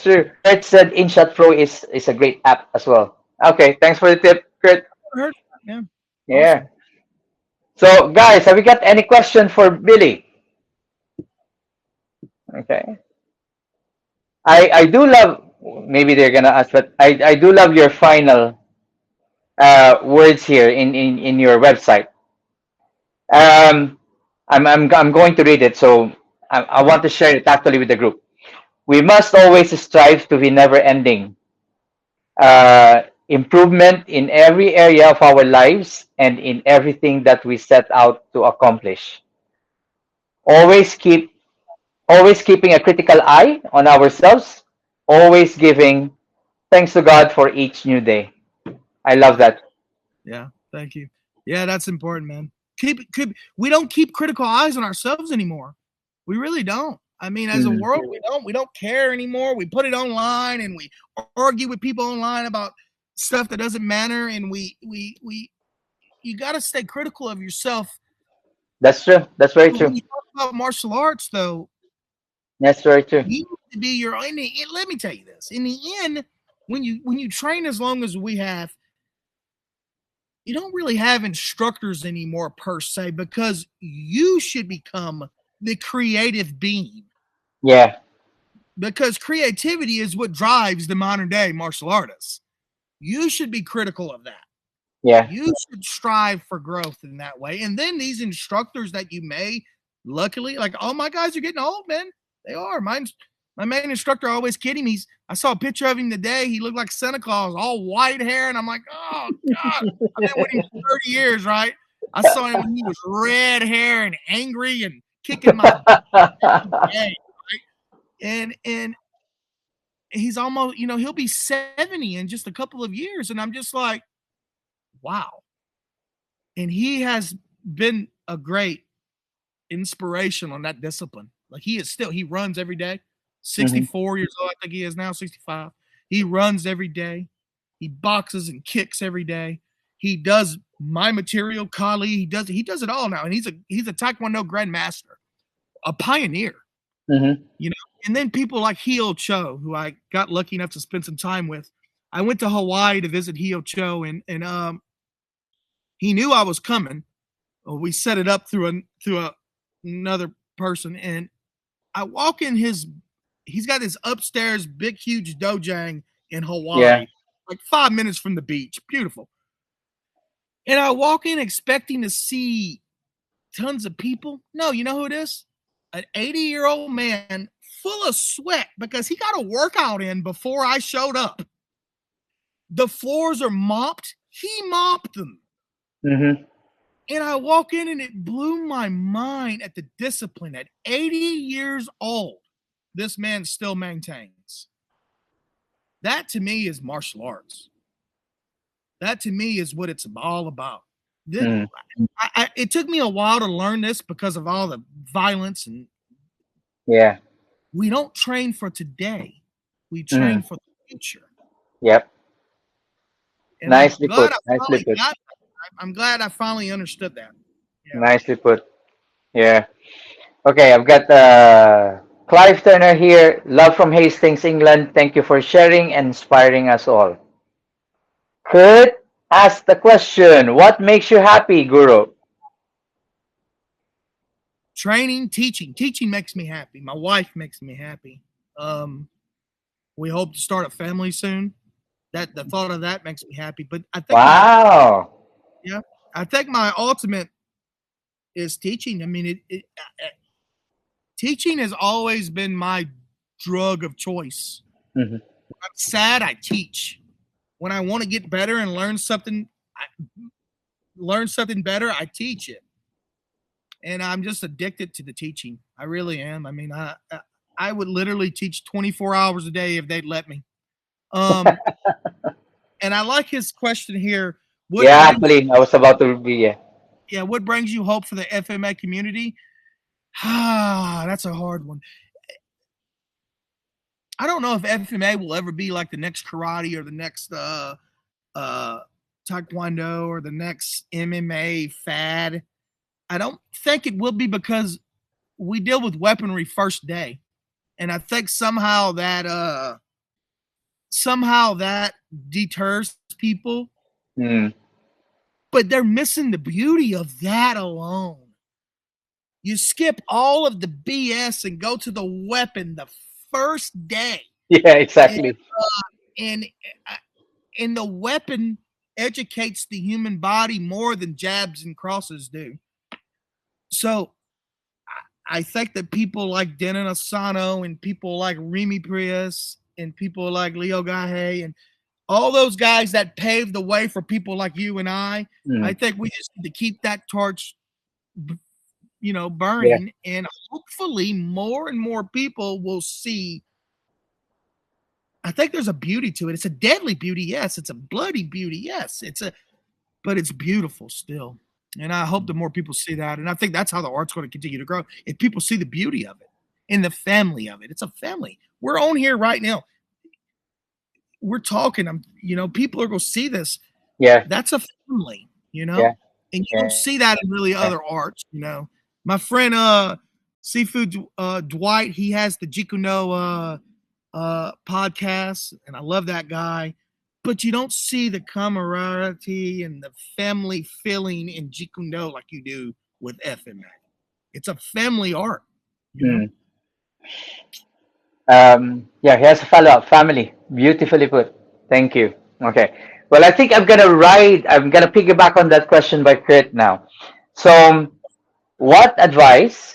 true. Kurt said InShot Pro is a great app as well. Okay, thanks for the tip, Kurt. Heard that, yeah, Yeah. awesome. So, guys, have we got any question for Billy? Okay. I do love. Maybe they're gonna ask, but I do love your final words here in your website. Um, I'm going to read it, so I Okay. want to share it actually with the group. We must always strive to be never ending improvement in every area of our lives and in everything that we set out to accomplish. Always keep always keeping a critical eye on ourselves, always giving thanks to God for each new day. I love Yeah, that. yeah. Thank you. Yeah, that's important, man. We don't keep critical eyes on ourselves anymore. We really don't. I mean, as a Mm. world, we don't care anymore. We put it online and we argue with people online about stuff that doesn't matter. And we you got to stay critical of yourself. That's true. That's very But when true. you talk about martial arts, though, That's very true. you need to be your own. Let me tell you this: in the end, when you train as long as we have, you don't really have instructors anymore per se because you should become the creative being Yeah. because creativity is what drives the modern day martial artists. You should be critical of that. Yeah. You should strive for growth in that way. And then these instructors that you may, luckily, like all my guys are getting old, man. They are. My main instructor always kidding me. I saw a picture of him today. He looked like Santa Claus, all white hair, and I'm like, oh God, I've been with him for 30 years, right? I saw him when he was red hair and angry and kicking my butt every day, right? And he's almost, he'll be 70 in just a couple of years. And I'm just like, wow. And he has been a great inspiration on that discipline. Like he runs every day. Hmm. 64 years old, I think he is now, 65. He runs every day. He boxes and kicks every day. He does my material, Kali. He does it all now. And he's a Taekwondo grandmaster, a pioneer, Hmm. you know. And then people like Hio Cho, who I got lucky enough to spend some time with. I went to Hawaii to visit Hio Cho, and he knew I was coming. We set it up another person, and I walk in he's got this upstairs big huge dojang in Yeah. Hawaii, like 5 minutes from the beach, beautiful. And I walk in expecting to see tons of people. No, you know who it is? An 80-year-old man full of sweat because he got a workout in before I showed up. The floors are mopped. He mopped them. Hmm. And I walk in and it blew my mind at the discipline. At 80 years old, this man still maintains. That to me is martial arts. That to me is what it's all about. Mm. It took me a while to learn this because of all the violence, and Yeah. we don't train for today. We Mm. train for the future. Yep. And Nicely put. Nicely put. I'm glad I finally understood that. Yeah. Nicely put. Yeah. Okay, I've got Clive Turner here. Love from Hastings, England. Thank you for sharing and inspiring us all. Kurt asked the question, what makes you happy, Guru? Training, teaching. Teaching makes me happy. My wife makes me happy. Um, we hope to start a family soon. That the thought of that makes me happy. But Wow. yeah, I think my ultimate is teaching. I mean, teaching has always been my drug of choice. Hmm. When I'm sad, I teach. When I want to get better and learn something better, I teach it. And I'm just addicted to the teaching. I really am. I mean, I would literally teach 24 hours a day if they'd let me. Um, and I like his question here. What Yeah, brings actually, I was about to be. Yeah. Yeah, what brings you hope for the FMA community? Ah, that's a hard one. I don't know if FMA will ever be like the next karate or the next uh taekwondo or the next MMA fad. I don't think it will be because we deal with weaponry first day. And I think somehow that deters people, Mm. but they're missing the beauty of that alone. You skip all of the BS and go to the weapon the first day, Yeah, and exactly. and, uh, and the weapon educates the human body more than jabs and crosses do. So I think that people like Denon Asano and people like Remy Prius and people like Leo Gahe and all those guys that paved the way for people like you and I Mm. think we just need to keep that torch, Yeah. burning, and hopefully more and more people will see. I think there's a beauty to it. It's a deadly beauty, yes. It's a bloody beauty, yes. But it's beautiful still. And I hope that more people see that. And I think that's how the art's going to continue to grow. If people see the beauty of it and the family of it, it's a family. We're on here right now. We're talking. People are going to see this. Yeah. That's a family, Yeah. and you don't Yeah. see that in really other arts. My friend Seafood Dwight, he has the Jikuno podcast, and I love that guy. But you don't see the camaraderie and the family feeling in Jikuno like you do with FMA. It's a family art, you know. Mm. Yeah, here's a follow up. Family. Beautifully put. Thank you. Okay. Well, I think I'm gonna piggyback on that question by Kurt now. So, what advice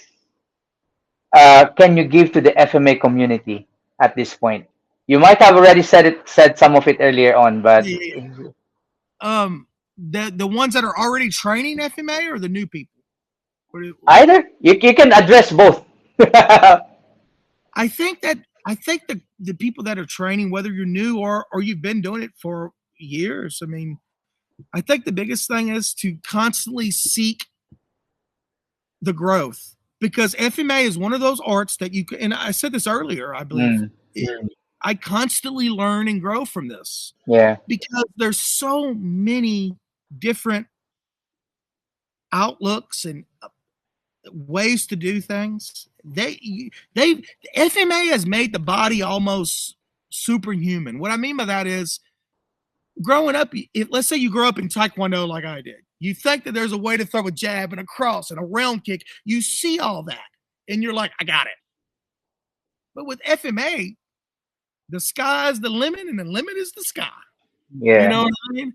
can you give to the FMA community at this point? You might have already said some of it earlier on, but Yeah. The ones that are already training FMA or the new people? either you can address both. I think the people that are training, whether you're new or you've been doing it for years. I mean, I think the biggest thing is to constantly seek the growth, because FMA is one of those arts that you can, and I said this earlier, I believe, Mm. I constantly learn and grow from this Yeah. because there's so many different outlooks and ways to do things. They FMA has made the body almost superhuman. What I mean by that is, growing up, if let's say you grow up in Taekwondo like I did, you think that there's a way to throw a jab and a cross and a round kick. You see all that, and you're like, I got it. But with FMA, the sky's the limit, and the limit is the sky. You Yeah. know what I mean?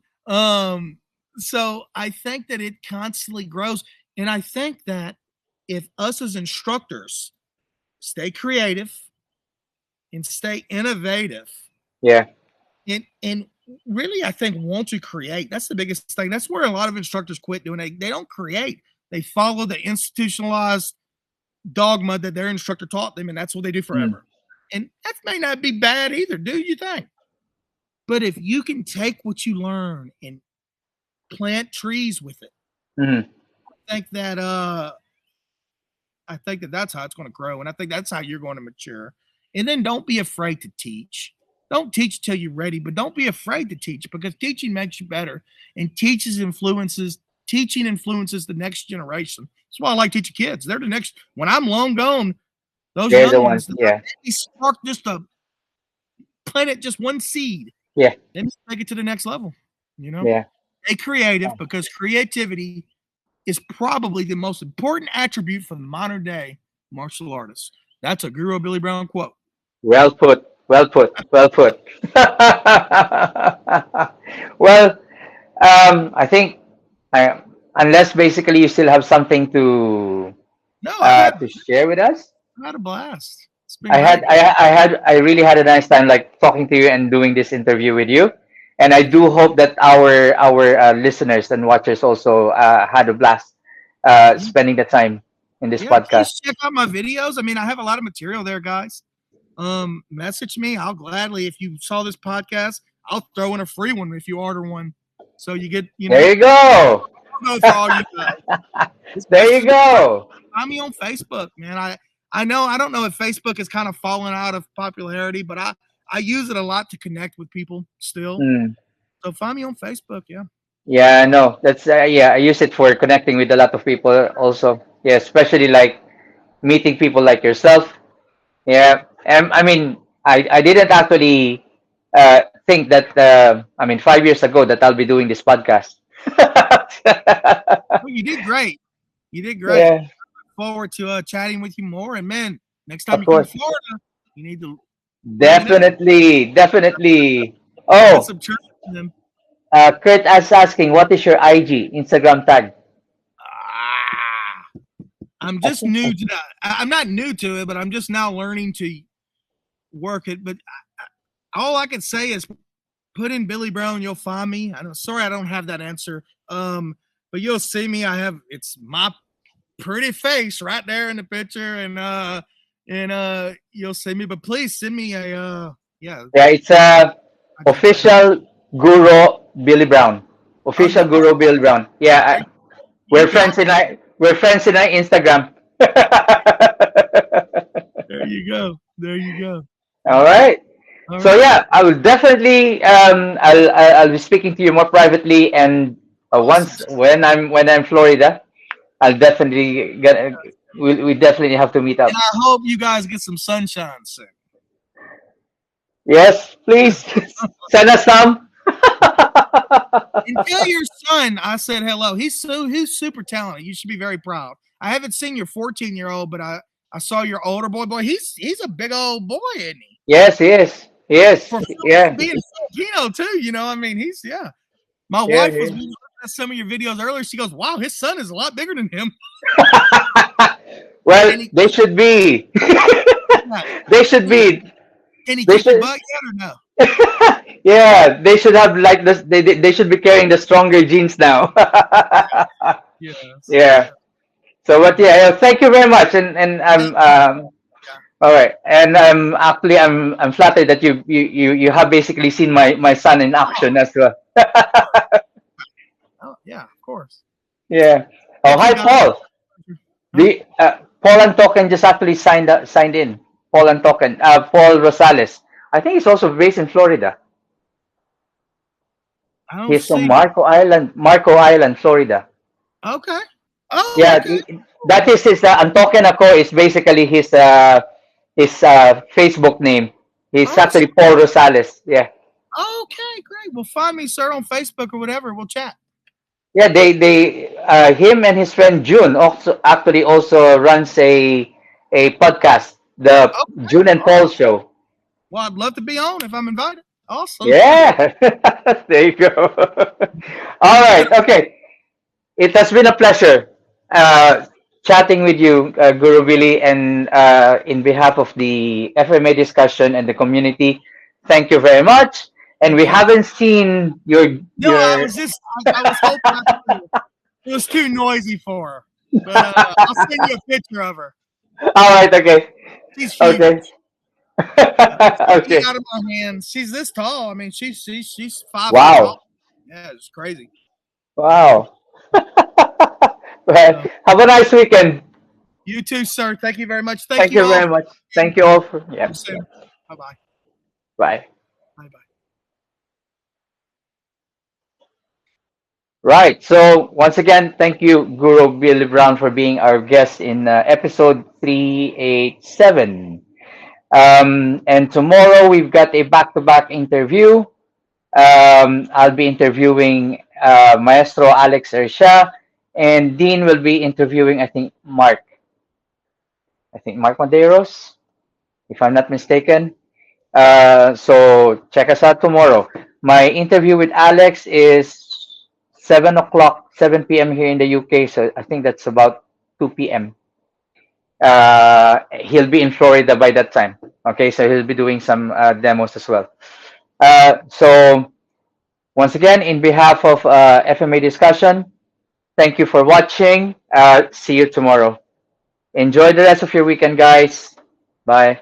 So I think that it constantly grows, and I think that if us as instructors stay creative and stay innovative, Yeah. and really, I think want to create. That's the biggest thing. That's where a lot of instructors quit doing. They don't create. They follow the institutionalized dogma that their instructor taught them, and that's what they do Mm. forever. And that may not be bad either. Do you think? But if you can take what you learn and plant trees with it, Mm. I think that that's how it's going to grow, and I think that's how you're going to mature. And then don't be afraid to teach. Don't teach till you're ready, but don't be afraid to teach, because teaching makes you better, and teaching influences the next generation. That's why I like teaching kids. They're the next. When I'm long gone, those They're the young ones. ones, Yeah. they spark just a plant just one seed. Yeah. They just take it to the next level. You know, Yeah. stay creative, because creativity is probably the most important attribute for the modern day martial artists. That's a Guro Billy Brown quote. Well put. Well put. Well put. Well, I think, I, unless basically you still have something No, I've to share with us. had a blast. It's been great. I really had a nice time, like talking to you and doing this interview with you. And I do hope that our listeners and watchers also had a blast spending the time in this Yeah, podcast. please check out my videos. I mean, I have a lot of material there, guys. Message me. I'll gladly, if you saw this podcast, I'll throw in a free one if you order one. So you get, There you go. I'll go for all you guys. There you go. Find me on Facebook, man. I know I don't know if Facebook has kind of fallen out of popularity, but I use it a lot to connect with people still. Mm. So find me on Facebook. Yeah. Yeah, no, that's yeah. I use it for connecting with a lot of people also. Yeah, especially like meeting people like yourself. Yeah, I mean, I didn't actually think that. I mean, 5 years ago that I'll be doing this podcast. Well, you did great. You did great. Yeah, Forward to chatting with you more. And man, next time of you come to course, Florida, you need to let me know. definitely, definitely. Get Oh, some training. Kurt is asking, what is your IG Instagram tag? Ah, I'm just new to that. I'm not new to it, but I'm just now learning to work it. But all I can say is put in Billy Brown, you'll find me. I'm sorry I don't have that answer. But you'll see me. It's my pretty face right there in the picture, and you'll see me. But please send me a yeah. Yeah, it's official Guro Billy Brown. Oh, Official Guro Billy Brown. Yeah, you got it. we're friends in our Instagram. There you go. There you go. All right. All So right. yeah, I will definitely I'll be speaking to you more privately, and Awesome. once when I'm Florida, I'll definitely get we definitely have to meet up. And I hope you guys get some sunshine soon. Yes, please send us some. And tell your son I said hello. He's super talented. You should be very proud. I haven't seen your 14-year-old, but I saw your older boy. Boy, he's a big old boy, isn't he? Yes, he is. He is. For Yeah. being Filipino too, I mean, he's yeah. My Yeah. wife was He looking at some of your videos earlier. She goes, "Wow, his son is a lot bigger than him." Well, And he, they should be. yeah, They should be. can he They kick your should. butt yet or no? Yeah, they should have like this. They should be carrying the stronger genes now. Yes. Yeah. So, but yeah, thank you very much, and Thank I'm you. All right, and I'm flattered that you have basically seen my son in Oh, action as well. of course. Oh, yeah, of course. Yeah. Oh, Thank you, hi, guys. Paul. Huh? The Paul and Token just actually signed in. Paul and Token. Paul Rosales. I think he's also based in Florida. I don't He's from see. Marco Island, Florida. Okay. Oh, Yeah, okay. that is his. Antoken ako is basically his Facebook name. He's Awesome. actually Paul Rosales. Yeah, Okay, great. Well, find me, sir, on Facebook or whatever. We'll chat. yeah. Him and his friend June also runs a podcast, the Okay. June and All right. Paul show. Well, I'd love to be on if I'm invited. Awesome. Yeah, there you go. All right, okay. It has been a pleasure uh, chatting with you, Guru Billy, and in behalf of the FMA discussion and the community, thank you very much. And we Thank you. haven't seen No, I your. was just, I was hoping I could. It was too noisy for her. But I'll send you a picture of her. All right, okay, She's okay, huge. Sticking okay. out of my hands. She's this tall. I mean, she's 5 foot tall. Wow, Yeah, it's crazy. wow. Well, So have a nice weekend. you too, sir. Thank you very much. Thank Thank you you all very for much. being. Thank you all for. See Yeah, you yeah. soon. Bye bye. Bye. Bye bye. Right. So once again, thank you, Guru Billy Brown, for being our guest in episode 387. And tomorrow we've got a back-to-back interview. I'll be interviewing Maestro Alex Ersha, and Dean will be interviewing, I think Mark Madeiros, if I'm not mistaken. So check us out tomorrow. My interview with Alex is 7 o'clock, 7 p.m. here in the UK. So I think that's about 2 p.m. He'll be in Florida by that time. Okay, so he'll be doing some demos as well. So once again, in behalf of FMA discussion, thank you for watching. See you tomorrow. Enjoy the rest of your weekend, guys. Bye.